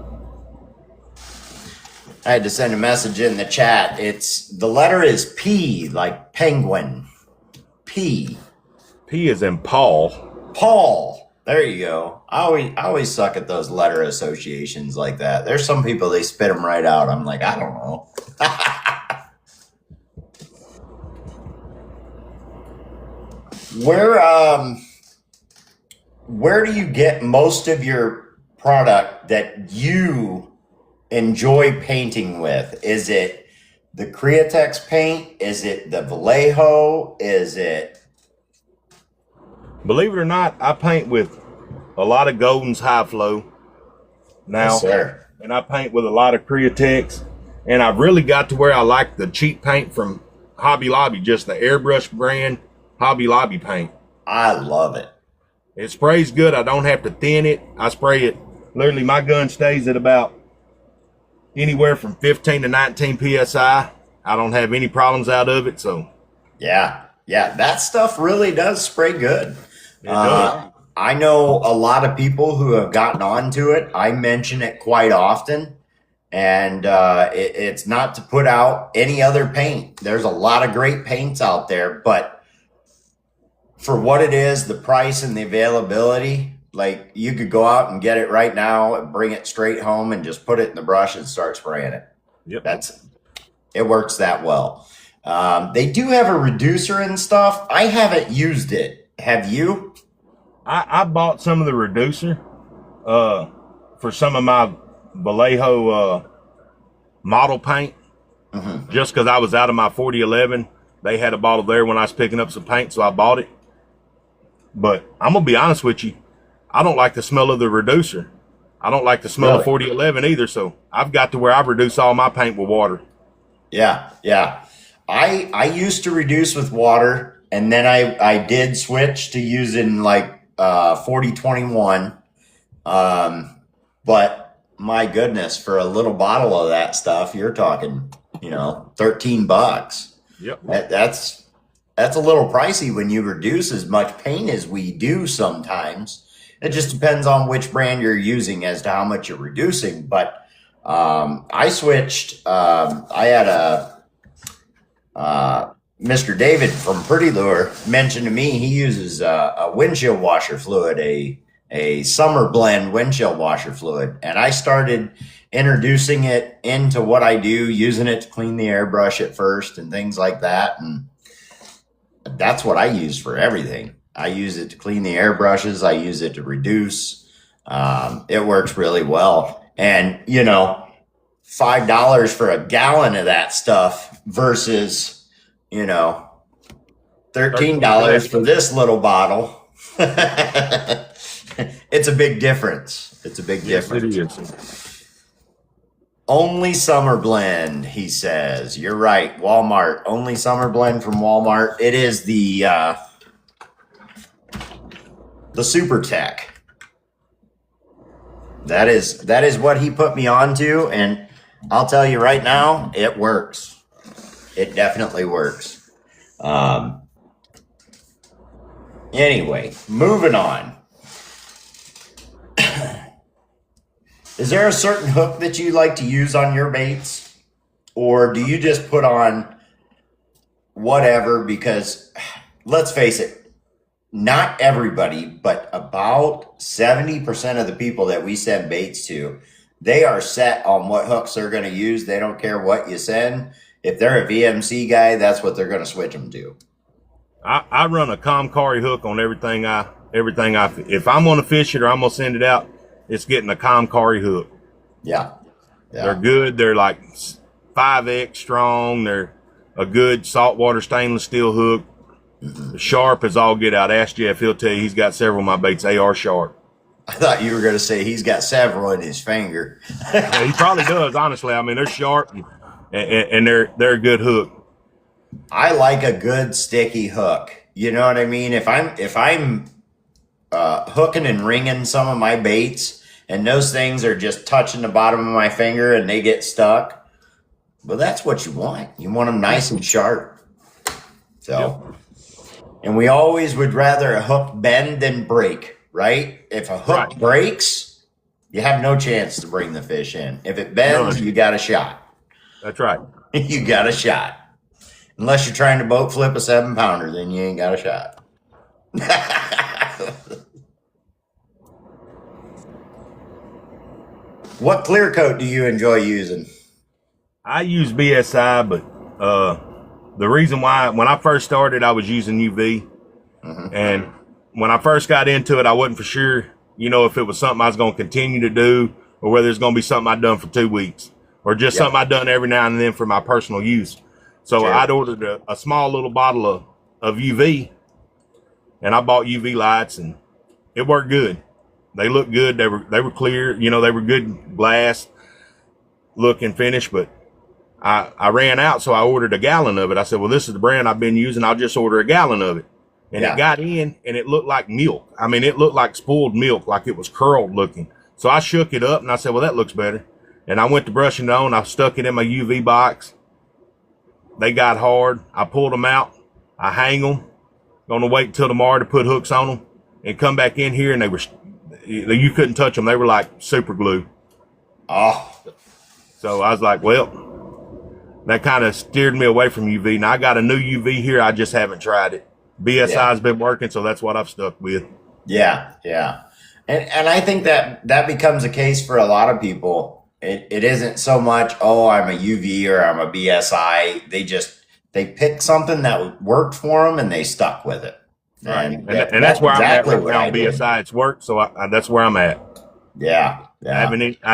I had to send a message in the chat. The letter is P, like penguin. P. P is in Paul. Paul. There you go. I always suck at those letter associations like that. There's some people, they spit them right out. I'm like, I don't know. Where do you get most of your product that you enjoy painting with? Is it the Createx paint? Is it the Vallejo? Is it? Believe it or not, I paint with a lot of Golden's High Flow now. Yes, sir. And I paint with a lot of Createx. And I've really got to where I like the cheap paint from Hobby Lobby, just the airbrush brand Hobby Lobby paint. I love it. It sprays good. I don't have to thin it. I spray it. Literally, my gun stays at about anywhere from 15 to 19 PSI. I don't have any problems out of it. So yeah, that stuff really does spray good. It does. I know a lot of people who have gotten onto it. I mention it quite often, and it's not to put out any other paint. There's a lot of great paints out there, but for what it is, the price and the availability, like you could go out and get it right now and bring it straight home and just put it in the brush and start spraying it. Yep. It works that well. They do have a reducer and stuff. I haven't used it. Have you? I bought some of the reducer for some of my Vallejo model paint just because I was out of my 4011. They had a bottle there when I was picking up some paint, so I bought it. But I'm going to be honest with you. I don't like the smell of the reducer. I don't like the smell of 4011 either, so I've got to where I reduce all my paint with water. Yeah. I used to reduce with water, and then I did switch to using like 4021. But my goodness, for a little bottle of that stuff, you're talking, $13. Yep. That's a little pricey when you reduce as much paint as we do sometimes. It just depends on which brand you're using as to how much you're reducing. But I switched. I had Mr. David from Pretty Lure mentioned to me he uses a windshield washer fluid, a summer blend windshield washer fluid. And I started introducing it into what I do, using it to clean the airbrush at first and things like that. And that's what I use for everything. I use it to clean the airbrushes. I use it to reduce. It works really well. And, $5 for a gallon of that stuff versus, $13 for this little bottle. It's a big difference. It's a big difference. It is. Only Summer Blend, he says. You're right. Walmart. Only Summer Blend from Walmart. It is the Super Tech. That is what he put me onto, and I'll tell you right now, it works. It definitely works. Anyway, moving on. Is there a certain hook that you like to use on your baits? Or do you just put on whatever? Because let's face it, not everybody, but about 70% of the people that we send baits to, they are set on what hooks they're going to use. They don't care what you send. If they're a VMC guy, that's what they're going to switch them to. I run a Comcari hook on everything if I'm going to fish it or I'm going to send it out, it's getting a Comcari hook. Yeah. They're good. They're like 5X strong. They're a good saltwater stainless steel hook. Sharp as all get out. Ask Jeff, he'll tell you he's got several of my baits. They are sharp. I thought you were going to say he's got several in his finger. Yeah, he probably does, honestly. I mean, they're sharp and they're a good hook. I like a good sticky hook. You know what I mean? If I'm hooking and ringing some of my baits and those things are just touching the bottom of my finger and they get stuck, well, that's what you want. You want them nice and sharp. So, And we always would rather a hook bend than break, right? If a hook breaks, you have no chance to bring the fish in. If it bends, you got a shot. That's right. You got a shot. Unless you're trying to boat flip a 7-pounder, then you ain't got a shot. What clear coat do you enjoy using? I use BSI, but the reason why, when I first started, I was using UV. And when I first got into it, I wasn't for sure, if it was something I was going to continue to do or whether it's going to be something I'd done for 2 weeks or just something I'd done every now and then for my personal use. So I'd ordered a small little bottle of UV, and I bought UV lights, and it worked good. They looked good. They were clear. They were good glass look and finish, but I ran out, so I ordered a gallon of it. I said, well, this is the brand I've been using. I'll just order a gallon of it. And it got in, and it looked like milk. I mean, it looked like spoiled milk, like it was curled looking. So I shook it up, and I said, well, that looks better. And I went to brushing it on. I stuck it in my UV box. They got hard. I pulled them out. I hang them. Going to wait until tomorrow to put hooks on them and come back in here, and you couldn't touch them. They were like super glue. Oh. So I was like, well, that kind of steered me away from UV. Now I got a new UV here. I just haven't tried it. BSI's been working, so that's what I've stuck with. Yeah. And I think that becomes a case for a lot of people. It isn't so much, I'm a UV or I'm a BSI. They picked something that worked for them and they stuck with it. And that's where exactly I'm at right now on BSI. It's worked, so that's where I'm at. Yeah. I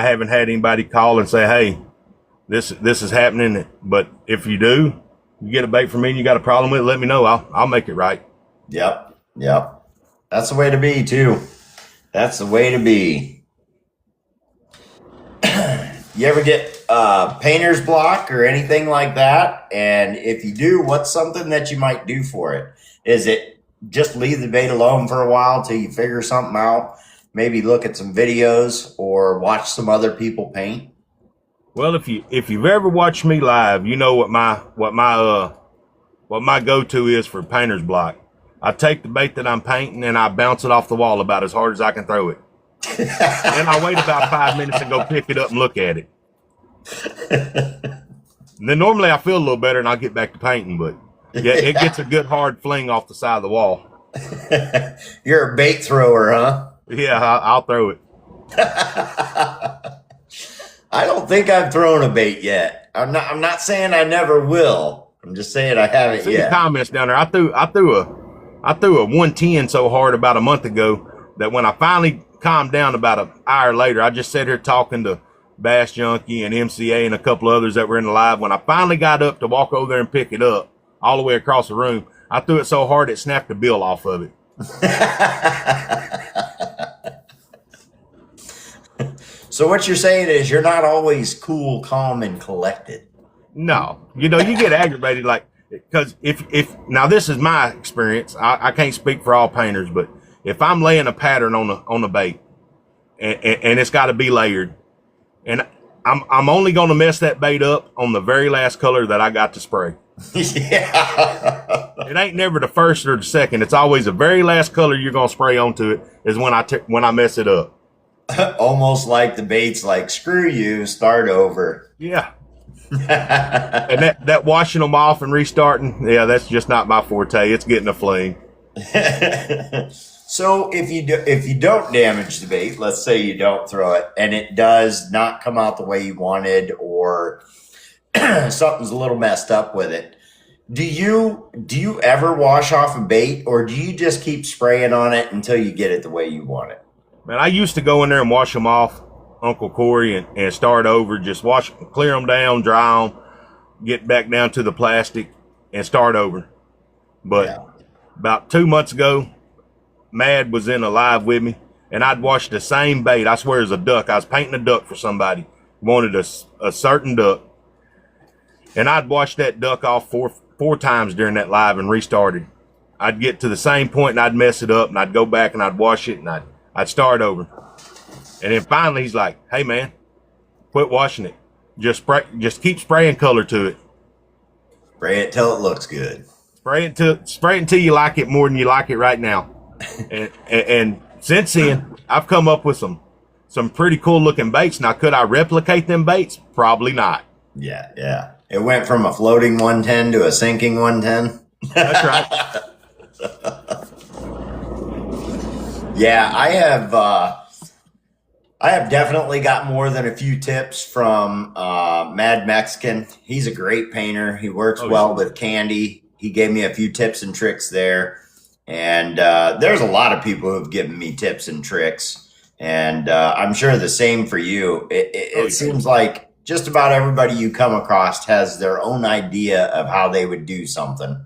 haven't had anybody call and say, hey, this is happening. But if you do, you get a bait from me and you got a problem with it, let me know. I'll make it right. Yep. That's the way to be, too. That's the way to be. You ever get painter's block or anything like that? And if you do, what's something that you might do for it? Is it just leave the bait alone for a while till you figure something out? Maybe look at some videos or watch some other people paint? Well, if you've ever watched me live, you know what my go-to is for painter's block. I take the bait that I'm painting and I bounce it off the wall about as hard as I can throw it. Then I wait about 5 minutes and go pick it up and look at it. And then normally I feel a little better and I'll get back to painting, but it gets a good hard fling off the side of the wall. You're a bait thrower, huh? Yeah, I'll throw it. I don't think I've thrown a bait yet. I'm not saying I never will. I'm just saying I haven't See yet. the comments down there. I threw a 110 so hard about a month ago that when I finally calmed down about an hour later, I just sat here talking to Bass Junkie and MCA and a couple others that were in the live. When I finally got up to walk over there and pick it up all the way across the room, I threw it so hard it snapped the bill off of it. So what you're saying is you're not always cool, calm, and collected. No, you get aggravated, like, because if now this is my experience. I can't speak for all painters, but if I'm laying a pattern on the bait and it's got to be layered, and I'm only going to mess that bait up on the very last color that I got to spray. Yeah. It ain't never the first or the second. It's always the very last color you're going to spray onto it is when I mess it up. Almost like the bait's like, screw you, start over. Yeah. And that washing them off and restarting, yeah, that's just not my forte. It's getting a fling. So if you don't damage the bait, let's say you don't throw it, and it does not come out the way you wanted, or something's a little messed up with it, do you ever wash off a bait, or do you just keep spraying on it until you get it the way you want it? Man, I used to go in there and wash them off, Uncle Corey, and start over. Just clear them down, dry them, get back down to the plastic, and start over. But about 2 months ago, Mad was in a live with me, and I'd washed the same bait. I swear it was a duck. I was painting a duck for somebody. Wanted a certain duck. And I'd washed that duck off four times during that live and restarted. I'd get to the same point and I'd mess it up, and I'd go back and I'd wash it, and I'd start over. And then finally he's like, hey man, quit washing it. Just keep spraying color to it. Spray it till it looks good. Spray it until you like it more than you like it right now. and since then, I've come up with some pretty cool looking baits. Now, could I replicate them baits? Probably not. Yeah. It went from a floating 110 to a sinking 110. That's right. Yeah, I have definitely got more than a few tips from Mad Mexican. He's a great painter. He works well with candy. He gave me a few tips and tricks there. And there's a lot of people who've given me tips and tricks. And I'm sure the same for you. It seems like just about everybody you come across has their own idea of how they would do something.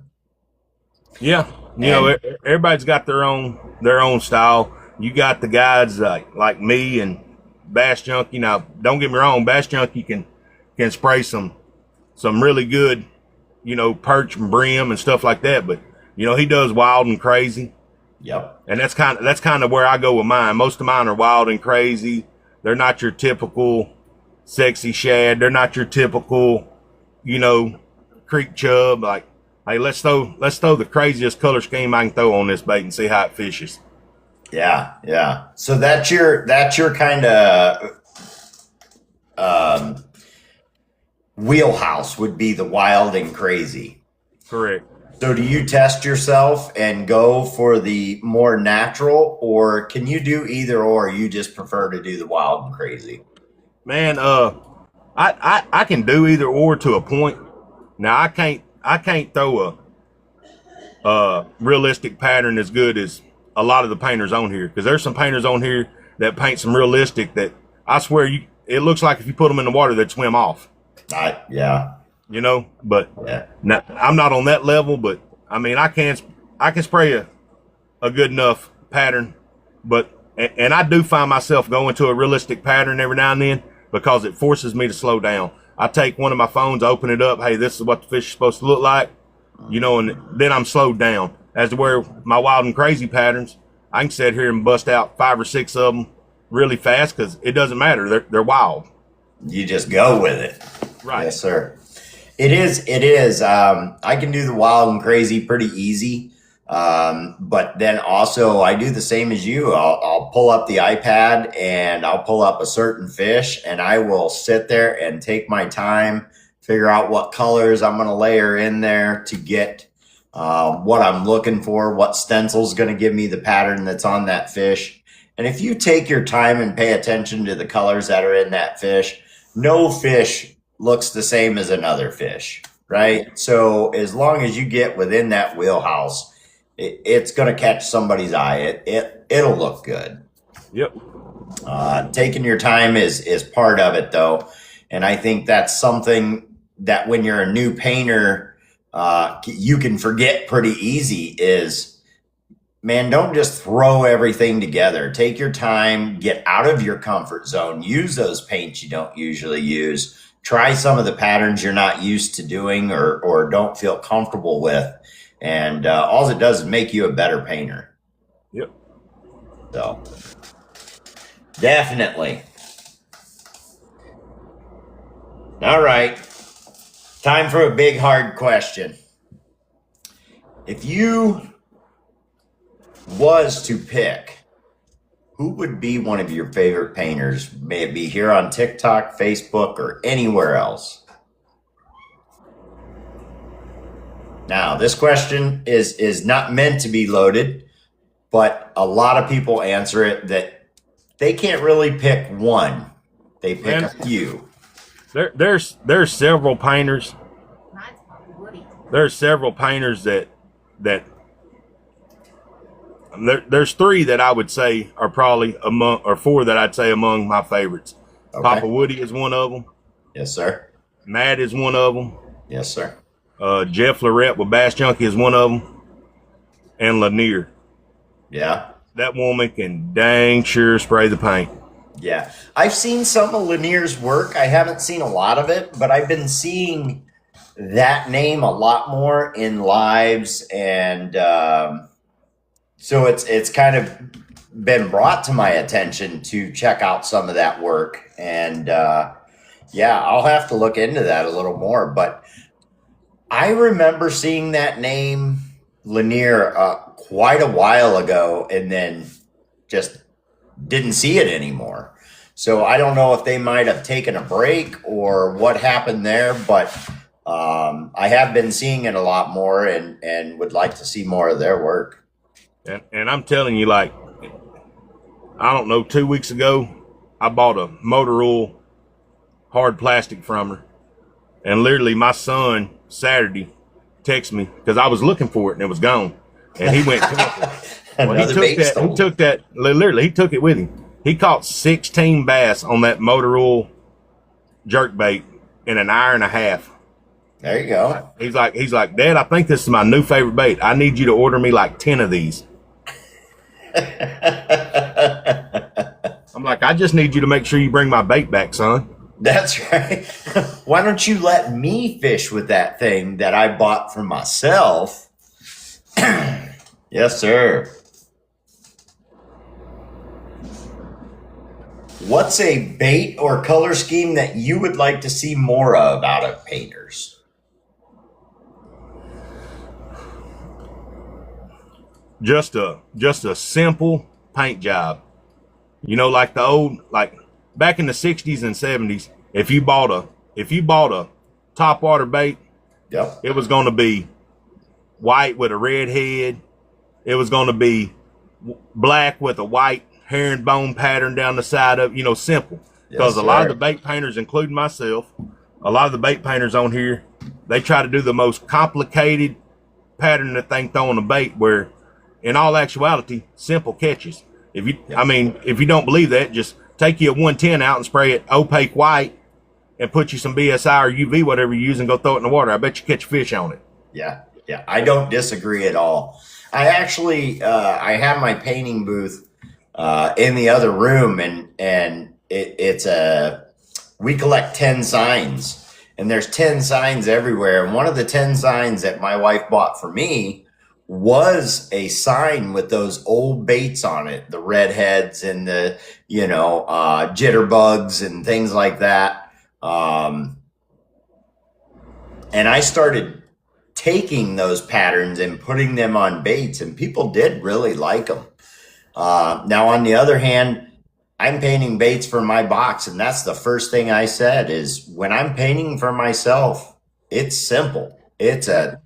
Yeah. You know, everybody's got their own style. You got the guys like me and Bass Junkie. Now, don't get me wrong, Bass Junkie can spray some really good, perch and brim and stuff like that. But he does wild and crazy. Yep. And that's kind of where I go with mine. Most of mine are wild and crazy. They're not your typical sexy shad. They're not your typical, creek chub. Like, hey, let's throw the craziest color scheme I can throw on this bait and see how it fishes. Yeah. So that's your kind of wheelhouse would be the wild and crazy. Correct. So do you test yourself and go for the more natural, or can you do either, or you just prefer to do the wild and crazy? Man, I can do either or to a point. Now I can't throw a realistic pattern as good as a lot of the painters on here, because there's some painters on here that paint some realistic that I swear it looks like if you put them in the water they'd swim off. Yeah. But now, I'm not on that level, but I mean, I can spray a good enough pattern, and I do find myself going to a realistic pattern every now and then because it forces me to slow down. I take one of my phones, open it up. Hey, this is what the fish is supposed to look like, and then I'm slowed down. As to where my wild and crazy patterns, I can sit here and bust out 5 or 6 of them really fast because it doesn't matter. They're wild. You just go with it. Right. Yes, sir. It is. I can do the wild and crazy pretty easy. But then also I do the same as you. I'll pull up the iPad and I'll pull up a certain fish and I will sit there and take my time, figure out what colors I'm going to layer in there to get what I'm looking for, what stencil's going to give me the pattern that's on that fish. And if you take your time and pay attention to the colors that are in that fish, no fish looks the same as another fish, right? So as long as you get within that wheelhouse, it's going to catch somebody's eye. It'll look good. Yep. Taking your time is part of it, though. And I think that's something that when you're a new painter, you can forget pretty easy is man, don't just throw everything together. Take your time, get out of your comfort zone, use those paints you don't usually use. Try some of the patterns you're not used to doing or don't feel comfortable with. And all it does is make you a better painter. Yep. So, definitely. All right. Time for a big, hard question. If you was to pick, who would be one of your favorite painters? May it be here on TikTok, Facebook, or anywhere else? Now, this question is not meant to be loaded, but a lot of people answer it that they can't really pick one. They pick a few. There's several painters. There's several painters that there's three that I would say are probably among, or four that I'd say among my favorites. Okay. Papa Woody is one of them. Yes, sir. Matt is one of them. Yes, sir. Jeff Lorette with Bass Junkie is one of them. And Lanier. Yeah. That woman can dang sure spray the paint. Yeah. I've seen some of Lanier's work. I haven't seen a lot of it, but I've been seeing that name a lot more in lives. And so it's kind of been brought to my attention to check out some of that work. And yeah, I'll have to look into that a little more. But I remember seeing that name, Lanier, quite a while ago, and then just didn't see it anymore. So I don't know if they might have taken a break or what happened there, but I have been seeing it a lot more and would like to see more of their work. And I'm telling you, like, I don't know, 2 weeks ago, I bought a motor oil hard plastic from her. And literally my son Saturday texted me because I was looking for it and it was gone. And he went to it. Well, he took that, literally, he took it with him. He caught 16 bass on that motor oil jerk bait in an hour and a half. There you go. He's like, Dad, I think this is my new favorite bait. I need you to order me like 10 of these. I'm like, I just need you to make sure you bring my bait back, son. That's right. Why don't you let me fish with that thing that I bought for myself? Yes, sir. What's a bait or color scheme that you would like to see more of out of painters? Just a simple paint job. You know, like the old, like back in the 60s and 70s, if you bought a top water bait, yep, it was going to be white with a red head. It was going to be black with a white herringbone pattern down the side of, simple. Because a lot of the bait painters, including myself, a lot of the bait painters on here, they try to do the most complicated pattern that they throw on a bait, where in all actuality, simple catches. If you don't believe that, just take you a 110 out and spray it opaque white and put you some BSI or UV, whatever you use, and go throw it in the water. I bet you catch fish on it. Yeah. I don't disagree at all. I actually, I have my painting booth in the other room, and we collect 10 signs, and there's 10 signs everywhere. And one of the 10 signs that my wife bought for me was a sign with those old baits on it, the redheads and the, jitterbugs and things like that. And I started taking those patterns and putting them on baits, and people did really like them. Now, on the other hand, I'm painting baits for my box, and that's the first thing I said is when I'm painting for myself, it's simple. It's a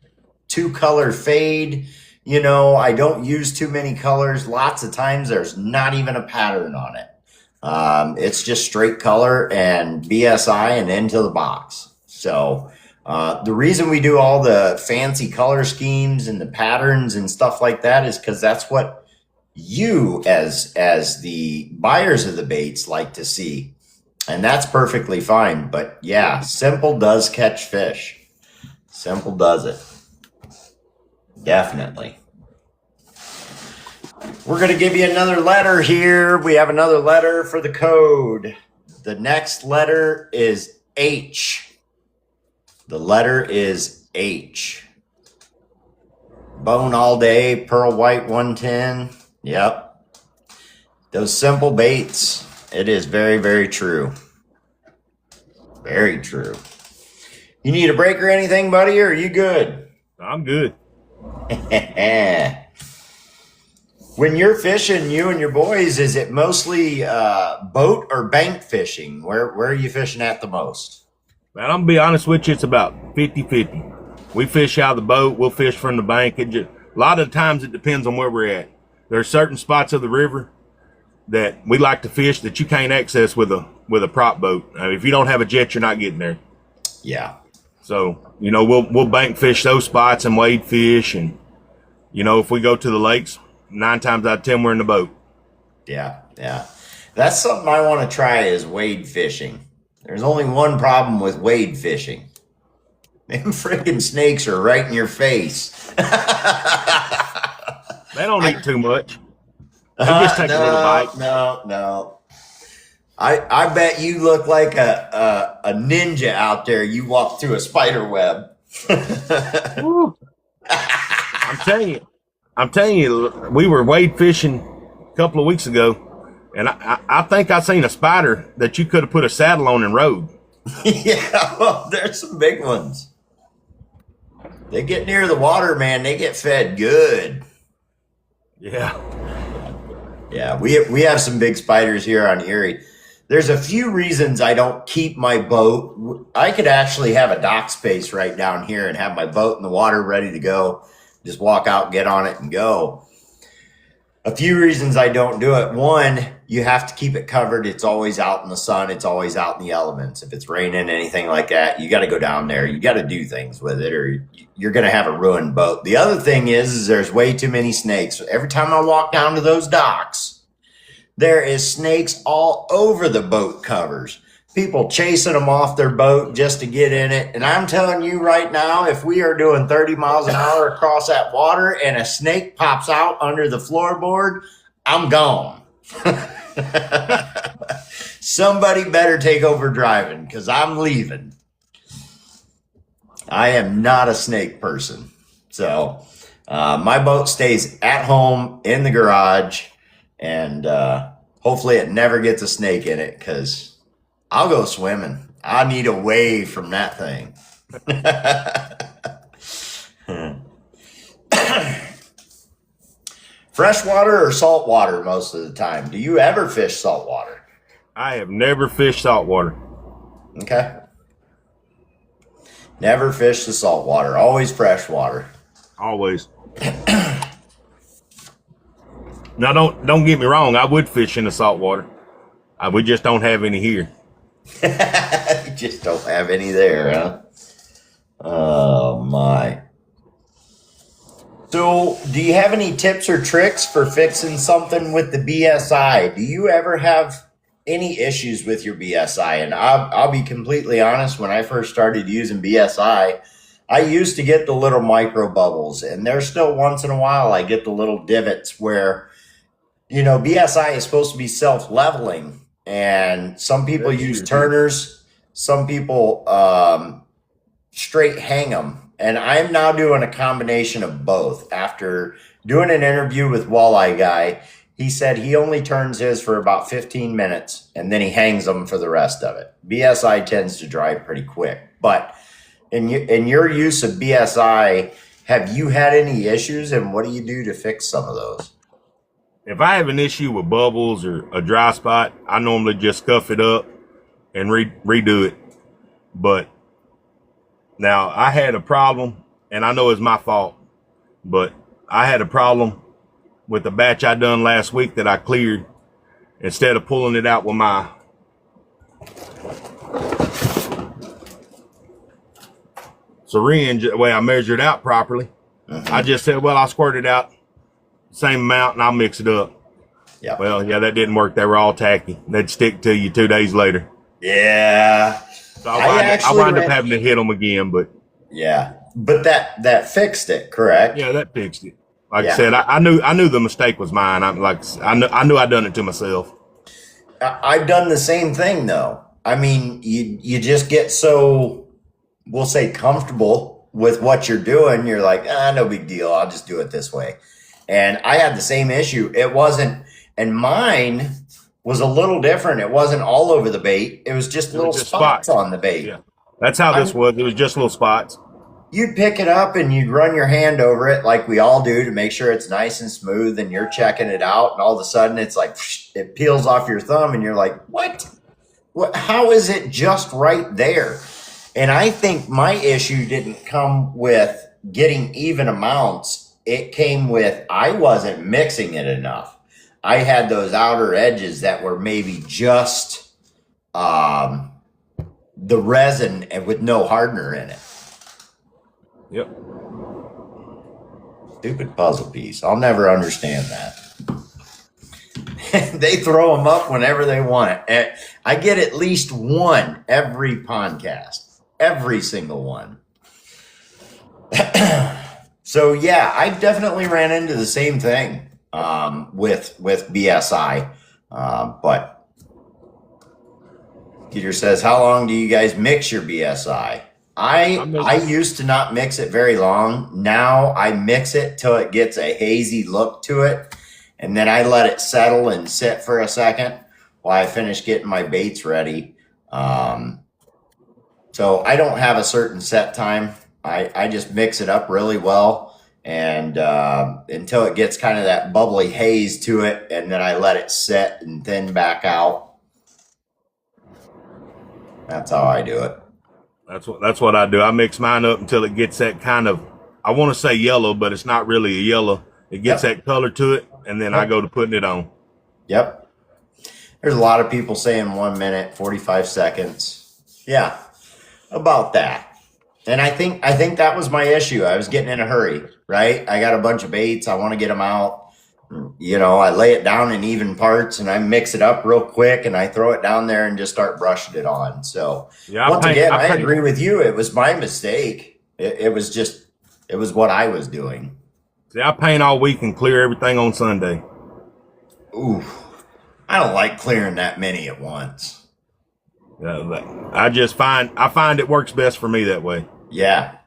2-color fade. I don't use too many colors. Lots of times there's not even a pattern on it. It's just straight color and BSI and into the box. So the reason we do all the fancy color schemes and the patterns and stuff like that is because that's what you as the buyers of the baits like to see. And that's perfectly fine. But yeah, simple does catch fish. Simple does it. Definitely. We're going to give you another letter here. We have another letter for the code. The next letter is H. The letter is H. Bone all day, pearl white 110. Yep. Those simple baits. It is very, very true. Very true. You need a break or anything, buddy, or are you good? I'm good. When you're fishing, you and your boys, is it mostly boat or bank fishing? Where are you fishing at the most? Man, I'm going to be honest with you, it's about 50-50. We fish out of the boat, we'll fish from the bank. A lot of times it depends on where we're at. There are certain spots of the river that we like to fish that you can't access with a prop boat. If you don't have a jet, you're not getting there. Yeah. So, we'll bank fish those spots and wade fish. And, if we go to the lakes, 9 times out of 10, we're in the boat. Yeah. That's something I want to try is wade fishing. There's only one problem with wade fishing. Them freaking snakes are right in your face. They don't eat too much. They just take a little bite. No. I bet you look like a ninja out there. You walk through a spider web. I'm telling you, we were wade fishing a couple of weeks ago, and I think I seen a spider that you could have put a saddle on and rode. Yeah, well, there's some big ones. They get near the water, man. They get fed good. Yeah. Yeah, we have some big spiders here on Erie. There's a few reasons I don't keep my boat. I could actually have a dock space right down here and have my boat in the water ready to go. Just walk out, get on it, and go. A few reasons I don't do it. One, you have to keep it covered. It's always out in the sun. It's always out in the elements. If it's raining, anything like that, you got to go down there. You got to do things with it or you're going to have a ruined boat. The other thing is there's way too many snakes. Every time I walk down to those docks, there is snakes all over the boat covers. People chasing them off their boat just to get in it. And I'm telling you right now, if we are doing 30 miles an hour across that water and a snake pops out under the floorboard, I'm gone. Somebody better take over driving because I'm leaving. I am not a snake person. So my boat stays at home in the garage, and hopefully it never gets a snake in it because I'll go swimming. I need away from that thing. Freshwater or saltwater most of the time? Do you ever fish saltwater? I have never fished saltwater. Okay. Never fished the saltwater. Always freshwater. Always. Now, don't get me wrong. I would fish in the saltwater. We just don't have any here. You just don't have any there, huh? Oh, my. So, do you have any tips or tricks for fixing something with the BSI? Do you ever have any issues with your BSI? And I'll be completely honest, when I first started using BSI, I used to get the little micro bubbles, and there's still once in a while I get the little divots where, BSI is supposed to be self-leveling, and some people use turners, some people straight hang them. And I'm now doing a combination of both. After doing an interview with Walleye Guy, he said he only turns his for about 15 minutes and then he hangs them for the rest of it. BSI tends to dry pretty quick. But in your use of BSI, have you had any issues, and what do you do to fix some of those? If I have an issue with bubbles or a dry spot, I normally just scuff it up and redo it. But now I had a problem, and I know it's my fault, but I had a problem with the batch I done last week that I cleared. Instead of pulling it out with my syringe, the way I measured out properly, I just said, well, I'll squirt it out same amount and I'll mix it up. Yeah. Well, yeah, that didn't work. They were all tacky. They'd stick to you 2 days later. Yeah. So I wind up having to hit them again, but yeah. But that fixed it, correct? Yeah, that fixed it. Like I Yeah. said, I knew the mistake was mine. I knew I'd done it to myself. I've done the same thing though. I mean, you just get so, we'll say, comfortable with what you're doing. You're like, no big deal. I'll just do it this way. And I had the same issue. It wasn't, and mine was a little different. It wasn't all over the bait. It was just little spots on the bait. Yeah. That's how this was. It was just little spots. You'd pick it up and you'd run your hand over it like we all do to make sure it's nice and smooth, and you're checking it out, and all of a sudden it's like it peels off your thumb and you're like, what? How is it just right there? And I think my issue didn't come with getting even amounts. It came with I wasn't mixing it enough. I had those outer edges that were maybe just the resin with no hardener in it. Yep. Stupid puzzle piece. I'll never understand that. They throw them up whenever they want it. I get at least one every podcast. Every single one. So yeah, I definitely ran into the same thing with BSI. But Peter says, how long do you guys mix your BSI? I used to not mix it very long. Now I mix it till it gets a hazy look to it, and then I let it settle and sit for a second while I finish getting my baits ready. So I don't have a certain set time. I just mix it up really well, and until it gets kind of that bubbly haze to it, and then I let it set and thin back out. That's how I do it. That's what I do. I mix mine up until it gets that kind of, I want to say yellow, but it's not really a yellow. It gets that color to it, and then I go to putting it on. Yep. There's a lot of people saying 1 minute, 45 seconds. Yeah, about that. And I think that was my issue. I was getting in a hurry, right? I got a bunch of baits. I want to get them out. You know, I lay it down in even parts and I mix it up real quick and I throw it down there and just start brushing it on. So yeah, I agree with you. It was my mistake. It was what I was doing. See, I paint all week and clear everything on Sunday. Ooh, I don't like clearing that many at once. I find it works best for me that way. Yeah.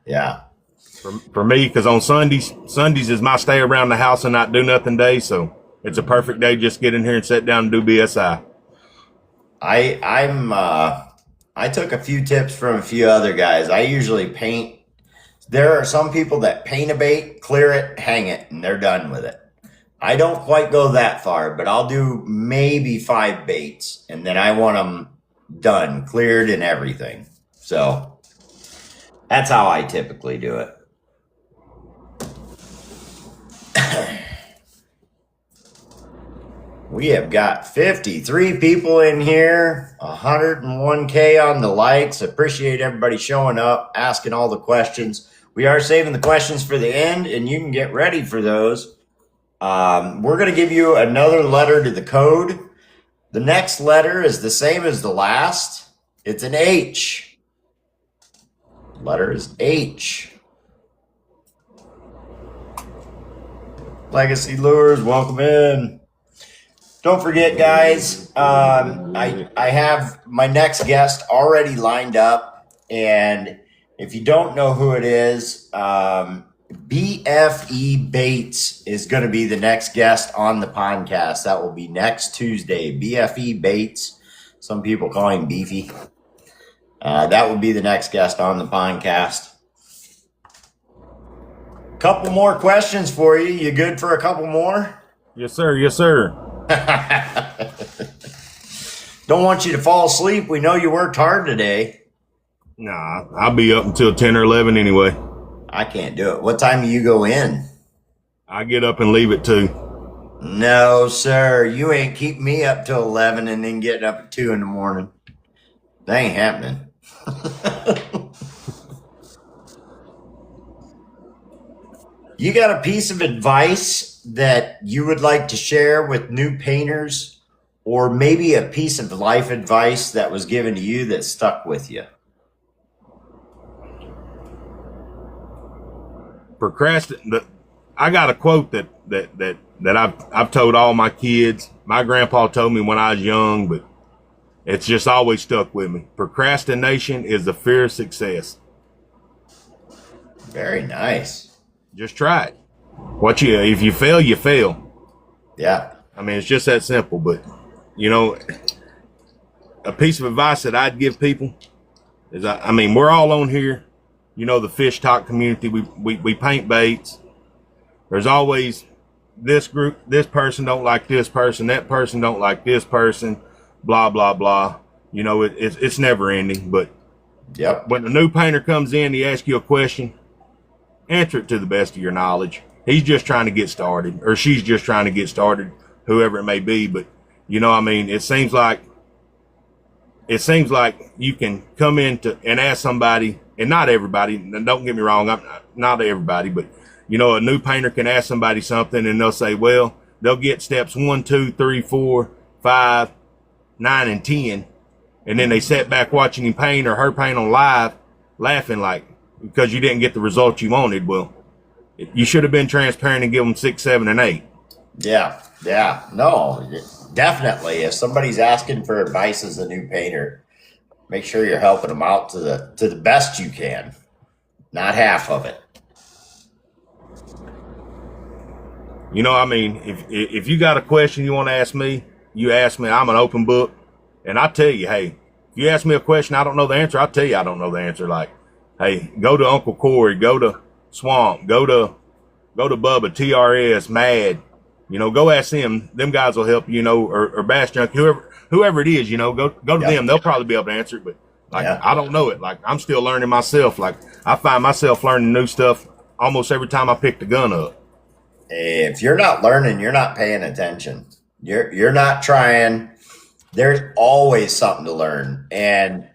For me, because on Sundays is my stay around the house and not do nothing day, so it's a perfect day. Just get in here and sit down and do BSI. I took a few tips from a few other guys. I usually paint. There are some people that paint a bait, clear it, hang it, and they're done with it. I don't quite go that far, but I'll do maybe 5 baits, and then I want them done, cleared, and everything. So that's how I typically do it. We have got 53 people in here, 101K on the likes. Appreciate everybody showing up, asking all the questions. We are saving the questions for the end, and you can get ready for those. We're going to give you another letter to the code. The next letter is the same as the last. It's an H. Letter is H. Legacy Lures, welcome in. Don't forget, guys, I have my next guest already lined up, and if you don't know who it is, BFE Baits is going to be the next guest on the podcast. That will be next Tuesday. BFE Baits, some people call him Beefy. That will be the next guest on the podcast. Couple more questions for you. You good for a couple more? Yes, sir. Yes, sir. Don't want you to fall asleep. We know you worked hard today. Nah, I'll be up until 10 or 11 anyway. I can't do it. What time do you go in? I get up and leave at 2. No, sir. You ain't keeping me up till 11 and then getting up at 2 in the morning. That ain't happening. You got a piece of advice that you would like to share with new painters, or maybe a piece of life advice that was given to you that stuck with you? I got a quote that I've told all my kids. My grandpa told me when I was young, but it's just always stuck with me. Procrastination is the fear of success. Very nice. Just try it. If you fail, you fail. Yeah. I mean, it's just that simple. But you know, a piece of advice that I'd give people is, I mean, we're all on here. You know, the fish talk community. We paint baits. There's always this group. This person don't like this person. That person don't like this person. Blah blah blah. You know, it's never ending. But yep. When a new painter comes in, he asks you a question. Answer it to the best of your knowledge. He's just trying to get started, or she's just trying to get started, whoever it may be. But you know, I mean, it seems like you can come in and ask somebody, and not everybody. Don't get me wrong, not everybody, but you know, a new painter can ask somebody something, and they'll say, well, they'll get steps 1, 2, 3, 4, 5, 9, and 10, and then they sat back watching him paint or her paint on live, laughing like, because you didn't get the result you wanted. Well, you should have been transparent and give them 6, 7, and 8. Yeah. No, definitely. If somebody's asking for advice as a new painter, make sure you're helping them out to the best you can, not half of it. You know, I mean, if you got a question you want to ask me, you ask me. I'm an open book, and I tell you, hey, if you ask me a question I don't know the answer, I'll tell you I don't know the answer. Like, hey, go to Uncle Corey, go to Swamp, go to Bubba, TRS, Mad. You know, go ask them. Them guys will help you. You know, or Bass Junkie, whoever it is. You know, go to them. They'll probably be able to answer it. But like, I don't know it. Like, I'm still learning myself. Like, I find myself learning new stuff almost every time I pick the gun up. If you're not learning, you're not paying attention. You're not trying. There's always something to learn. And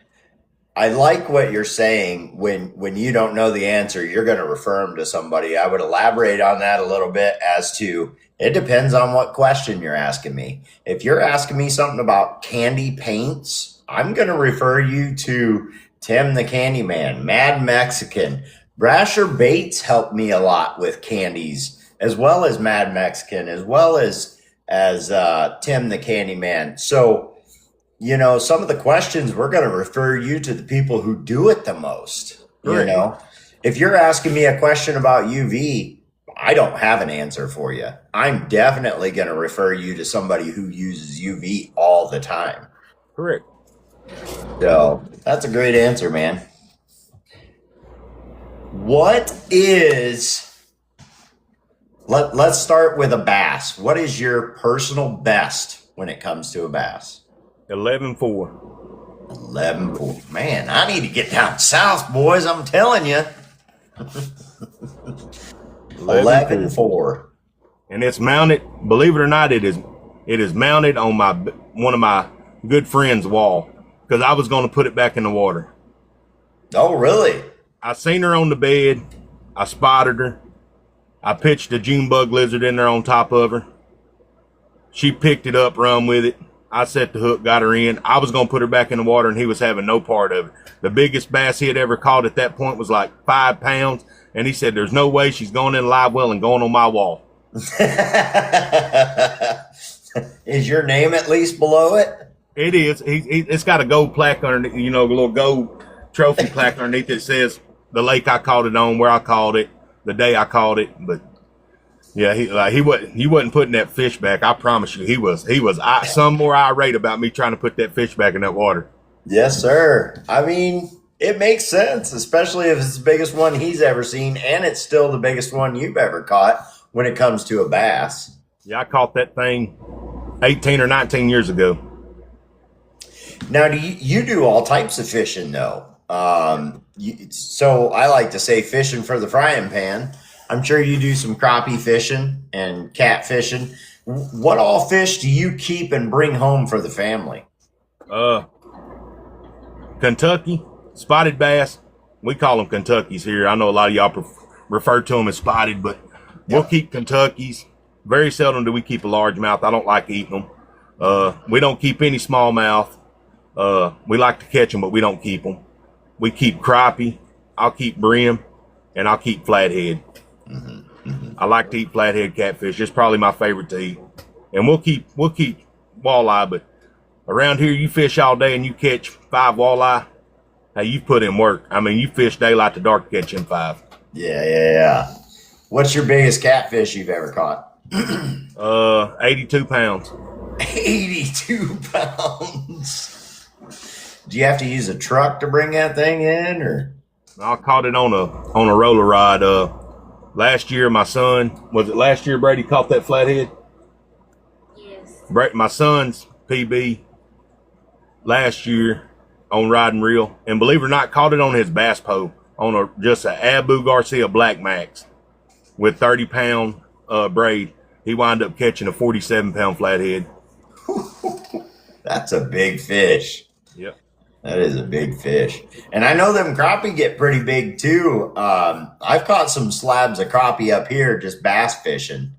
I like what you're saying. When you don't know the answer, you're going to refer them to somebody. I would elaborate on that a little bit as to, it depends on what question you're asking me. If you're asking me something about candy paints, I'm going to refer you to Tim the Candyman, Mad Mexican. Brasher Baits helped me a lot with candies, as well as Mad Mexican, as well as Tim the Candyman. So, you know, some of the questions, we're going to refer you to the people who do it the most. Right. You know, if you're asking me a question about UV, I don't have an answer for you. I'm definitely going to refer you to somebody who uses UV all the time. Correct. So that's a great answer, man. What is... Let's start with a bass. What is your personal best when it comes to a bass? 11-4. 11-4. Man, I need to get down south, boys. I'm telling you. 11-4. And it's mounted. Believe it or not, it is mounted on one of my good friend's wall, because I was going to put it back in the water. Oh, really? I seen her on the bed. I spotted her. I pitched a June bug lizard in there on top of her. She picked it up, run with it. I set the hook, got her in. I was going to put her back in the water, and he was having no part of it. The biggest bass he had ever caught at that point was like 5 pounds, and he said, there's no way she's going in live well and going on my wall. Is your name at least below it? It is. It's got a gold plaque underneath, you know, a little gold trophy plaque underneath that says the lake I caught it on, where I caught it, the day I caught it. But yeah, he wasn't putting that fish back. I promise you, he was some more irate about me trying to put that fish back in that water. Yes, sir. I mean, it makes sense, especially if it's the biggest one he's ever seen, and it's still the biggest one you've ever caught when it comes to a bass. Yeah, I caught that thing 18 or 19 years ago. Now, you do all types of fishing, though. So I like to say fishing for the frying pan. I'm sure you do some crappie fishing and cat fishing. What all fish do you keep and bring home for the family? Kentucky, spotted bass. We call them Kentuckies here. I know a lot of y'all refer to them as spotted, but we'll keep Kentuckies. Very seldom do we keep a largemouth. I don't like eating them. We don't keep any smallmouth. We like to catch them, but we don't keep them. We keep crappie. I'll keep brim, and I'll keep flathead. Mm-hmm. I like to eat flathead catfish. It's probably my favorite to eat. And we'll keep walleye, but around here you fish all day and you catch 5 walleye. Hey, you put in work. I mean, you fish daylight to dark to catch them 5. Yeah. What's your biggest catfish you've ever caught? 82 pounds. 82 pounds. Do you have to use a truck to bring that thing in, or? I caught it on a roller rod. Last year, my son, was it last year Brady caught that flathead? Yes. My son's PB last year on riding reel, and believe it or not, caught it on his bass pole on just a Abu Garcia Black Max with 30-pound braid. He wound up catching a 47-pound flathead. That's a big fish. Yep. That is a big fish. And I know them crappie get pretty big too. I've caught some slabs of crappie up here just bass fishing.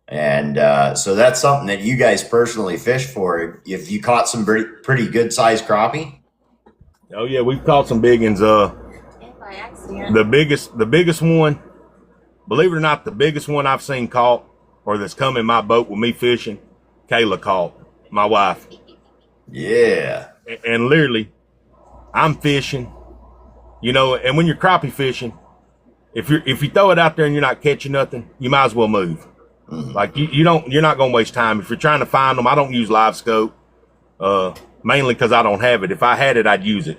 And so that's something that you guys personally fish for. If you caught some pretty good sized crappie? Oh yeah, we've caught some big ones. By accident. The biggest one, believe it or not, the biggest one I've seen caught or that's come in my boat with me fishing, Kayla caught, my wife. Yeah. And literally, I'm fishing, and when you're crappie fishing, if you throw it out there and you're not catching nothing, you might as well move. Mm-hmm. Like you're not gonna waste time. If you're trying to find them, I don't use live scope, mainly because I don't have it. If I had it, I'd use it,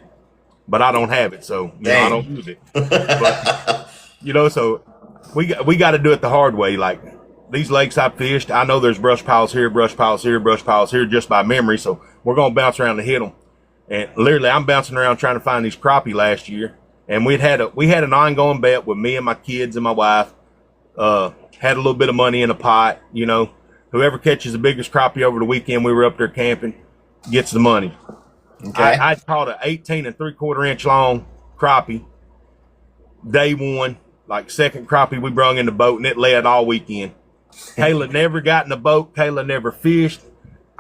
but I don't have it, so I don't use it. But so we got to do it the hard way. Like these lakes I fished, I know there's brush piles here, brush piles here, brush piles here, just by memory. So we're gonna bounce around to hit them. And literally, I'm bouncing around trying to find these crappie last year, and we had an ongoing bet with me and my kids and my wife. Had a little bit of money in a pot. Whoever catches the biggest crappie over the weekend, we were up there camping, gets the money. Okay. I caught an 18 3/4 inch long crappie. Day one, like second crappie we brung in the boat, and it led all weekend. Kayla never got in the boat. Kayla never fished.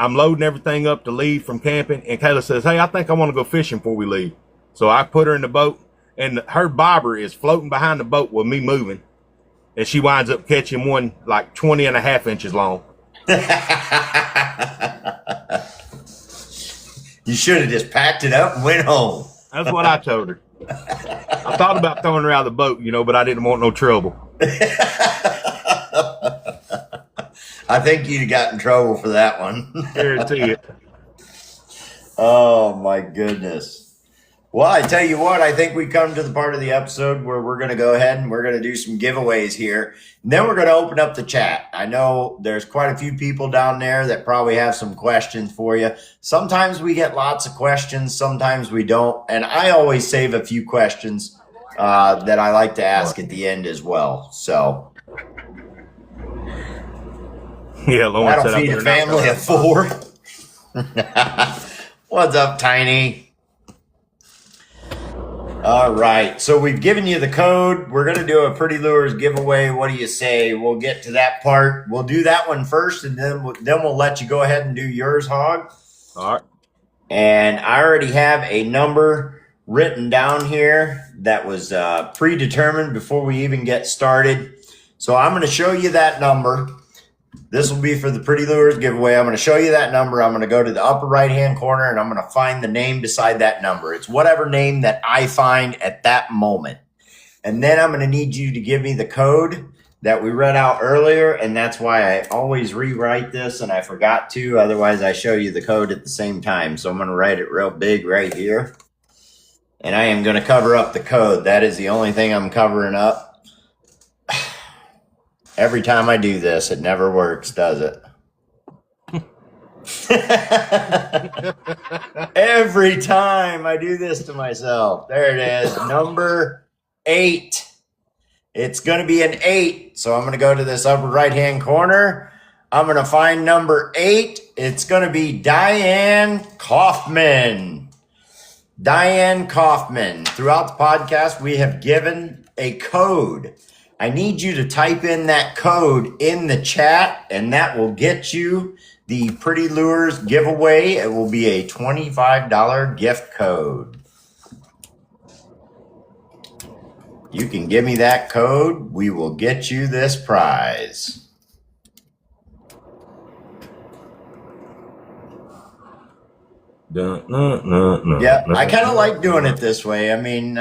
I'm loading everything up to leave from camping, and Kayla says, "Hey, I think I want to go fishing before we leave." So I put her in the boat, and her bobber is floating behind the boat with me moving, and she winds up catching one like 20.5 inches long. You should have just packed it up and went home. That's what I told her. I thought about throwing her out of the boat, but I didn't want no trouble. I think you'd have got in trouble for that one. Guarantee it. Oh, my goodness. Well, I tell you what, I think we come to the part of the episode where we're going to go ahead and we're going to do some giveaways here. And then we're going to open up the chat. I know there's quite a few people down there that probably have some questions for you. Sometimes we get lots of questions. Sometimes we don't. And I always save a few questions that I like to ask at the end as well. So... Yeah, Lauren that'll feed a family of 4. What's up, Tiny? All right, so we've given you the code. We're going to do a Pretty Lures giveaway. What do you say? We'll get to that part. We'll do that one first, and then we'll let you go ahead and do yours, Hog. All right. And I already have a number written down here that was predetermined before we even get started. So I'm going to show you that number. This will be for the Pretty Lures giveaway. I'm going to show you that number. I'm going to go to the upper right-hand corner, and I'm going to find the name beside that number. It's whatever name that I find at that moment. And then I'm going to need you to give me the code that we read out earlier, and that's why I always rewrite this, and I forgot to. Otherwise, I show you the code at the same time. So I'm going to write it real big right here. And I am going to cover up the code. That is the only thing I'm covering up. Every time I do this, it never works, does it? Every time I do this to myself. There it is. Number 8. It's going to be an 8. So I'm going to go to this upper right-hand corner. I'm going to find number 8. It's going to be Diane Kaufman. Diane Kaufman. Throughout the podcast, we have given a code. I need you to type in that code in the chat, and that will get you the Pretty Lures giveaway. It will be a $25 gift code. You can give me that code. We will get you this prize. Yeah, I kind of like doing it this way. I mean,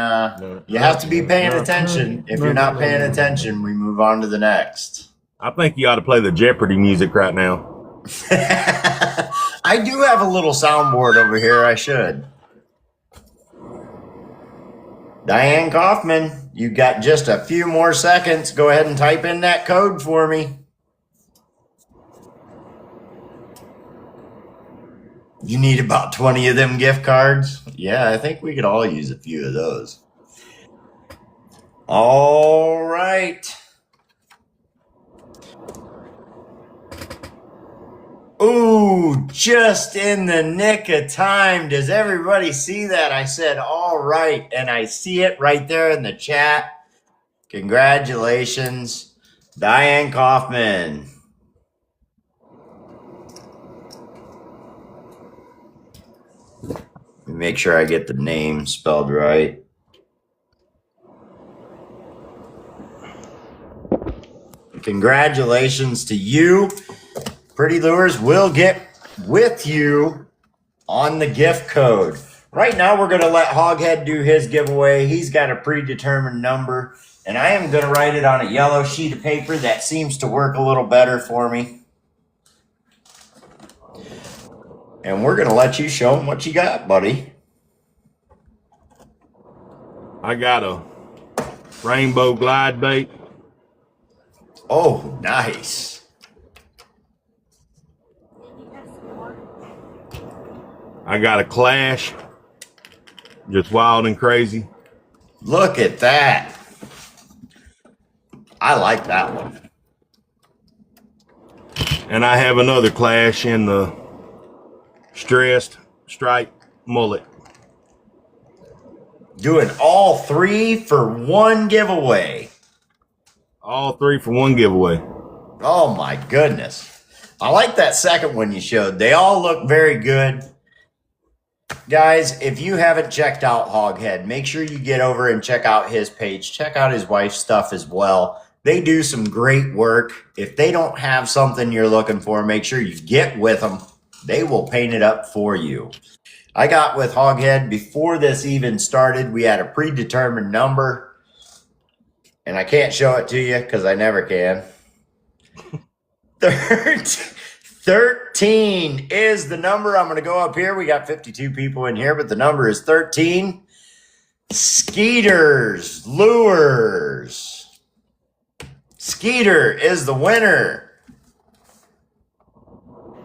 you have to be paying attention. If you're not paying attention, we move on to the next. I think you ought to play the Jeopardy music right now. I do have a little soundboard over here. I should. Diane Kaufman, you got just a few more seconds. Go ahead and type in that code for me. You need about 20 of them gift cards? Yeah, I think we could all use a few of those. All right. Ooh, just in the nick of time. Does everybody see that? I said, all right, and I see it right there in the chat. Congratulations, Diane Kaufman. Let me make sure I get the name spelled right. Congratulations to you. Pretty Lures will get with you on the gift code. Right now, we're going to let Hawghead do his giveaway. He's got a predetermined number, and I am going to write it on a yellow sheet of paper. That seems to work a little better for me. And we're going to let you show him what you got, buddy. I got a rainbow glide bait. Oh, nice. I got a Clash, just wild and crazy. Look at that. I like that one. And I have another Clash in the stressed stripe mullet. Doing all three for one giveaway. All three for one giveaway. Oh my goodness. I like that second one you showed. They all look very good. Guys, if you haven't checked out Hawghead, make sure you get over and check out his page. Check out his wife's stuff as well. They do some great work. If they don't have something you're looking for, make sure you get with them. They will paint it up for you. I got with Hawghead before this even started. We had a predetermined number, and I can't show it to you because I never can. 13 is the number. I'm going to go up here. We got 52 people in here, but the number is 13. Skeeter's Lures. Skeeter is the winner.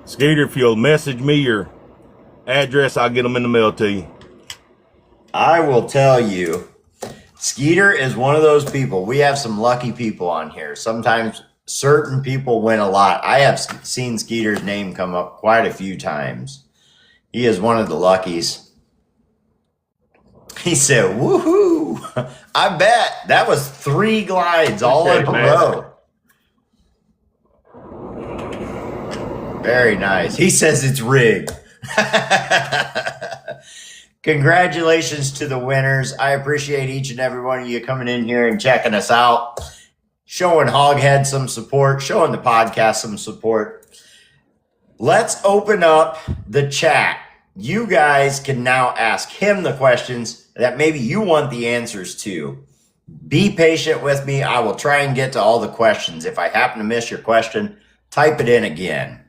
Skeeter, if you'll message me your address, I'll get them in the mail to you. I will tell you, Skeeter is one of those people. We have some lucky people on here. Sometimes certain people win a lot. I have seen Skeeter's name come up quite a few times. He is one of the luckies. He said, woohoo! I bet that was 3 glides all in a row. Very nice. He says it's rigged. Congratulations to the winners. I appreciate each and every one of you coming in here and checking us out, showing Hawghead some support, showing the podcast some support. Let's open up the chat. You guys can now ask him the questions that maybe you want the answers to. Be patient with me. I will try and get to all the questions. If I happen to miss your question, type it in again.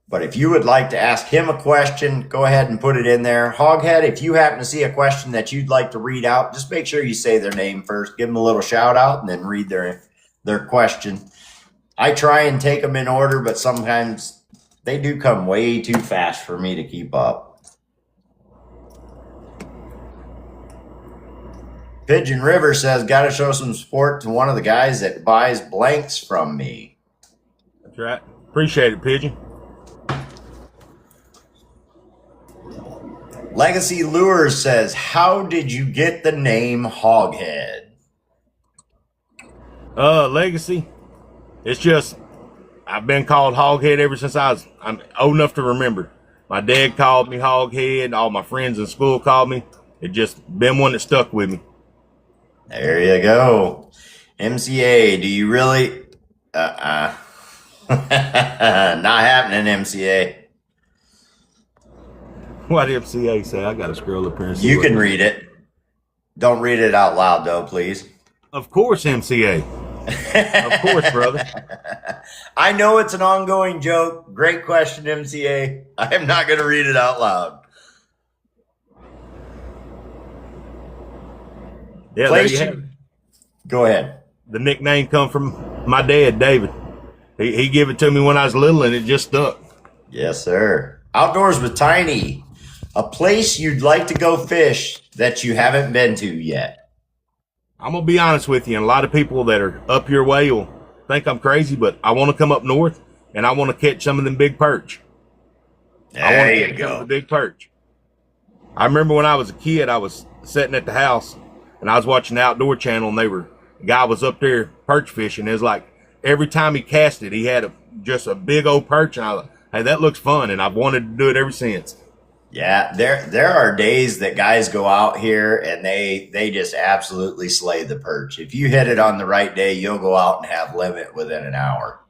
But if you would like to ask him a question, go ahead and put it in there. Hawghead, if you happen to see a question that you'd like to read out, just make sure you say their name first. Give them a little shout out and then read their question. I try and take them in order, but sometimes they do come way too fast for me to keep up. Pigeon River says, got to show some support to one of the guys that buys blanks from me. That's right. Appreciate it, Pigeon. Legacy Lures says, how did you get the name Hawghead? Legacy. It's just, I've been called Hawghead ever since I'm old enough to remember. My dad called me Hawghead. All my friends in school called me. It just been one that stuck with me. There you go. MCA, do you really? Not happening, MCA. What did MCA say? I got to scroll up here and see. You can read it. Don't read it out loud, though, please. Of course, MCA. Of course, brother. I know it's an ongoing joke. Great question, MCA. I am not going to read it out loud. Yeah, there you have it. Go ahead. The nickname come from my dad, David. He gave it to me when I was little, and it just stuck. Yes, sir. Outdoors with Tiny. A place you'd like to go fish that you haven't been to yet. I'm going to be honest with you, and a lot of people that are up your way will think I'm crazy, but I want to come up north, and I want to catch some of them big perch. There you go. The big perch. I remember when I was a kid, I was sitting at the house, and I was watching the Outdoor Channel, and the guy was up there perch fishing. It was like every time he cast it, he had just a big old perch, and I was like, hey, that looks fun, and I've wanted to do it ever since. Yeah, there are days that guys go out here and they just absolutely slay the perch. If you hit it on the right day, you'll go out and have limit within an hour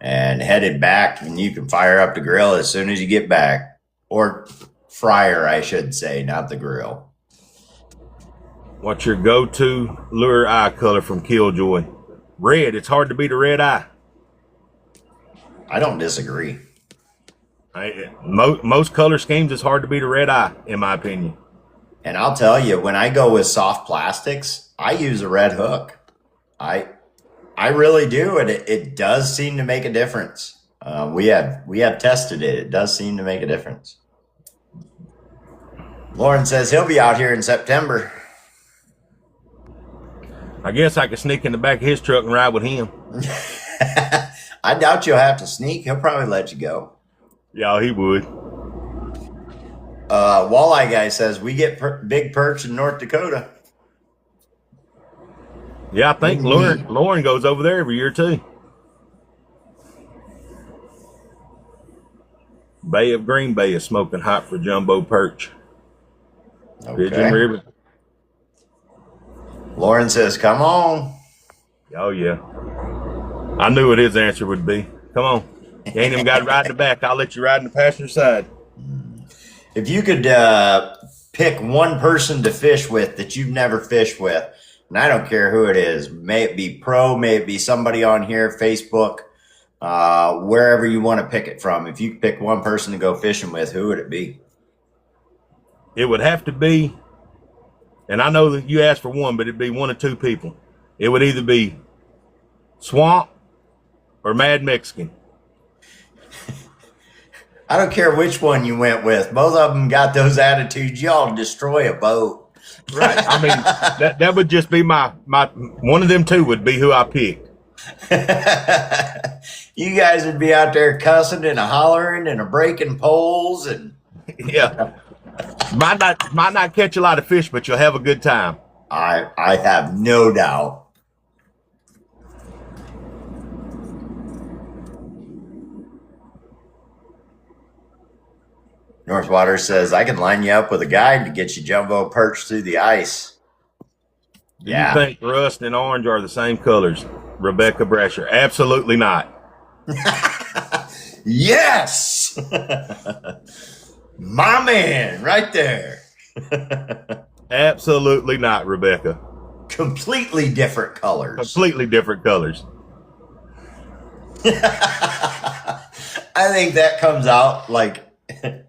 and headed back, and you can fire up the grill as soon as you get back. Or fryer, I should say, not the grill. What's your go-to lure eye color from Killjoy? Red. It's hard to beat a red eye. I don't disagree. Most color schemes, it's hard to beat a red eye, in my opinion. And I'll tell you, when I go with soft plastics, I use a red hook. I really do, and it does seem to make a difference. We have tested it. It does seem to make a difference. Lauren says he'll be out here in September. I guess I could sneak in the back of his truck and ride with him. I doubt you'll have to sneak. He'll probably let you go. Yeah, he would. Walleye guy says we get big perch in North Dakota. Yeah, I think Lauren goes over there every year too. Bay of Green Bay is smoking hot for jumbo perch. Okay. Pigeon River. Lauren says, "Come on." Oh yeah. I knew what his answer would be. Come on. You ain't even got to ride in the back. I'll let you ride in the passenger side. If you could pick one person to fish with that you've never fished with, and I don't care who it is, may it be pro, may it be somebody on here, Facebook, wherever you want to pick it from. If you could pick one person to go fishing with, who would it be? It would have to be, and I know that you asked for one, but it'd be one of two people. It would either be Swamp or Mad Mexican. I don't care which one you went with. Both of them got those attitudes. Y'all destroy a boat. Right. I mean, that would just be my one of them two would be who I picked. You guys would be out there cussing and hollering and breaking poles and yeah. Might not catch a lot of fish, but you'll have a good time. I have no doubt. Northwater says, I can line you up with a guide to get you jumbo perch through the ice. Do you think rust and orange are the same colors? Rebecca Brasher. Absolutely not. Yes! My man, right there. Absolutely not, Rebecca. Completely different colors. Completely different colors. I think that comes out like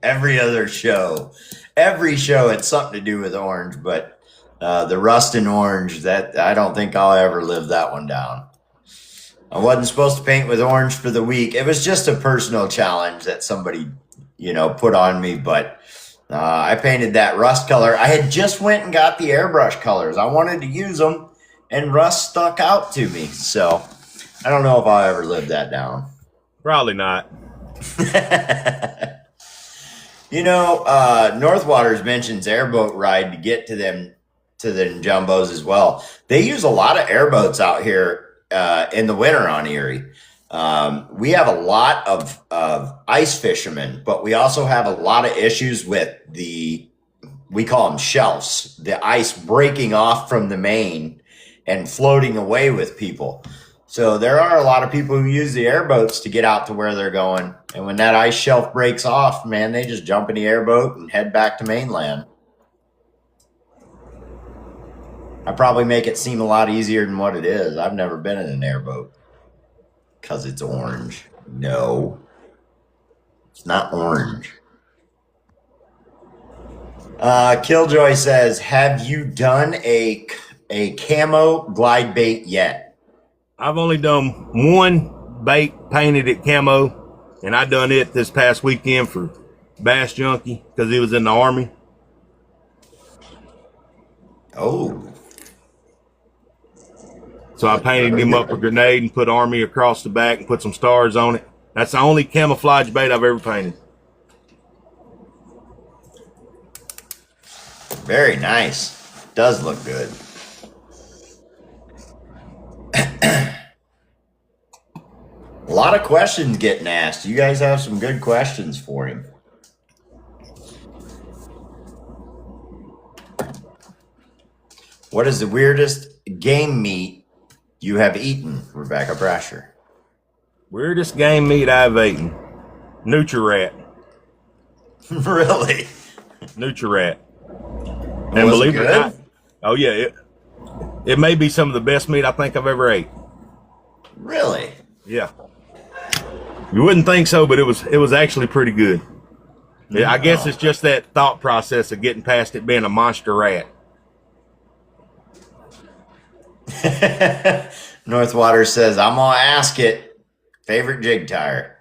every other show. Every show it's something to do with orange, but the rust and orange, that I don't think I'll ever live that one down. I wasn't supposed to paint with orange for the week. It was just a personal challenge that somebody, put on me, but I painted that rust color. I had just went and got the airbrush colors. I wanted to use them, and rust stuck out to me. So I don't know if I'll ever live that down. Probably not. Northwaters mentions airboat ride to get to them jumbos as well. They use a lot of airboats out here in the winter on Erie. We have a lot of ice fishermen, but we also have a lot of issues with we call them shelves, the ice breaking off from the main and floating away with people. So there are a lot of people who use the airboats to get out to where they're going. And when that ice shelf breaks off, man, they just jump in the airboat and head back to mainland. I probably make it seem a lot easier than what it is. I've never been in an airboat because it's orange. No, it's not orange. Killjoy says, have you done a camo glide bait yet? I've only done one bait painted it camo, and I done it this past weekend for Bass Junkie because he was in the Army. Oh. So I painted him up a grenade and put Army across the back and put some stars on it. That's the only camouflage bait I've ever painted. Very nice. Does look good. A lot of questions getting asked. You guys have some good questions for him. What is the weirdest game meat you have eaten, Rebecca Brasher? Weirdest game meat I've eaten. Nutri-Rat. Really? Nutri-Rat. And And was it believe it or good? not, oh yeah, it may be some of the best meat I think I've ever ate. Really? Yeah. You wouldn't think so, but it was actually pretty good. Yeah, I guess it's just that thought process of getting past it being a monster rat. Northwater says, I'm going to ask it. Favorite jig tire?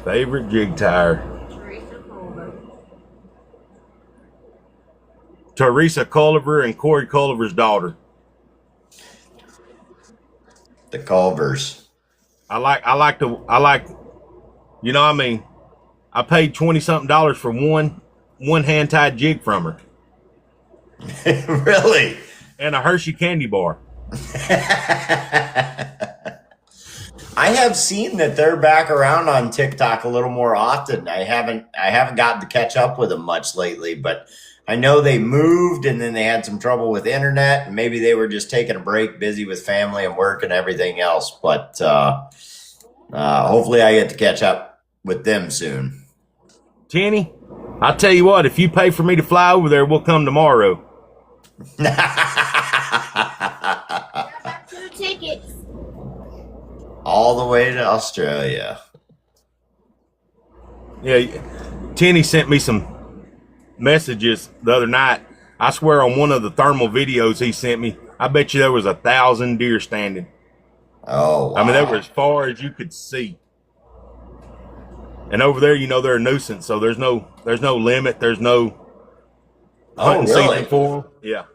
Favorite jig tire? Teresa Culliver and Corey Culliver's daughter. The Culvers. I like, you know, I mean, I paid $20-something for one hand-tied jig from her. Really? And a Hershey candy bar. I have seen that they're back around on TikTok a little more often. I haven't gotten to catch up with them much lately, but I know they moved and then they had some trouble with internet, and maybe they were just taking a break, busy with family and work and everything else. But hopefully I get to catch up with them soon. Tenny, I'll tell you what, if you pay for me to fly over there, we'll come tomorrow. I got 2 tickets. All the way to Australia. Yeah, Tenny sent me some messages the other night. I swear on one of the thermal videos he sent me, I bet you there was 1,000 deer standing. Oh, wow. I mean, they were as far as you could see. And over there, you know, they're a nuisance, so there's no limit. There's no hunting really? season for them. Yeah.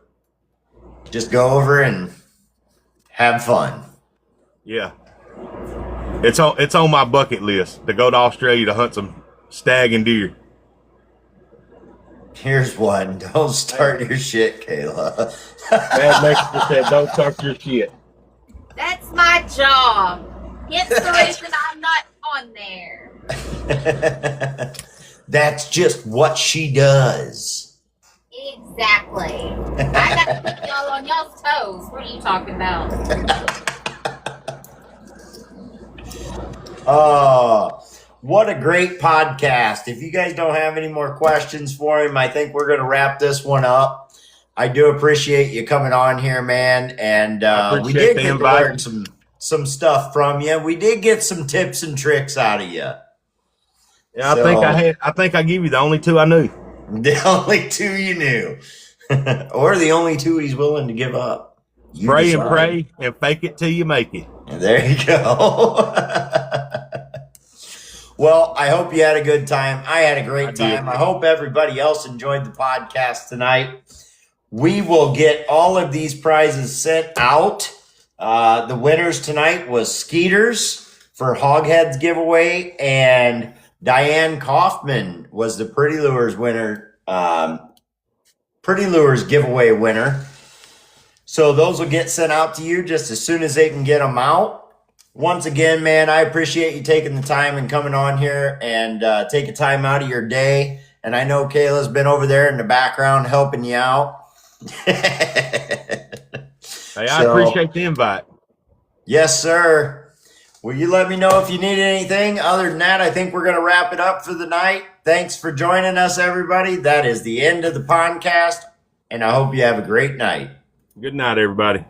Just go over and have fun. Yeah. It's on my bucket list to go to Australia to hunt some stag and deer. Here's one. Don't start your shit, Kayla. Bad Mexican said, don't start your shit. That's my job. Hence the reason I'm not on there. That's just what she does. Exactly. I got to put y'all on y'all's toes. What are you talking about? Oh, what a great podcast. If you guys don't have any more questions for him, I think we're going to wrap this one up. I do appreciate you coming on here, man. And we did get to learn some stuff from you. We did get some tips and tricks out of you. Yeah, So, I think I gave you the only 2 I knew. the only 2 you knew. Or the only 2 he's willing to give up. You Pray decide. and pray and fake it till you make it. And there you go. Well, I hope you had a good time. I had a great time. I hope everybody else enjoyed the podcast tonight. We will get all of these prizes sent out. The winners tonight was Skeeters for Hawghead's giveaway, and Diane Kaufman was the Pretty Lures winner. Pretty Lures giveaway winner. So those will get sent out to you just as soon as they can get them out. Once again, man, I appreciate you taking the time and coming on here and taking time out of your day. And I know Kayla's been over there in the background helping you out. Hey, I appreciate the invite. Yes, sir. Will you let me know if you need anything? Other than that, I think we're going to wrap it up for the night. Thanks for joining us, everybody. That is the end of the podcast, and I hope you have a great night. Good night, everybody.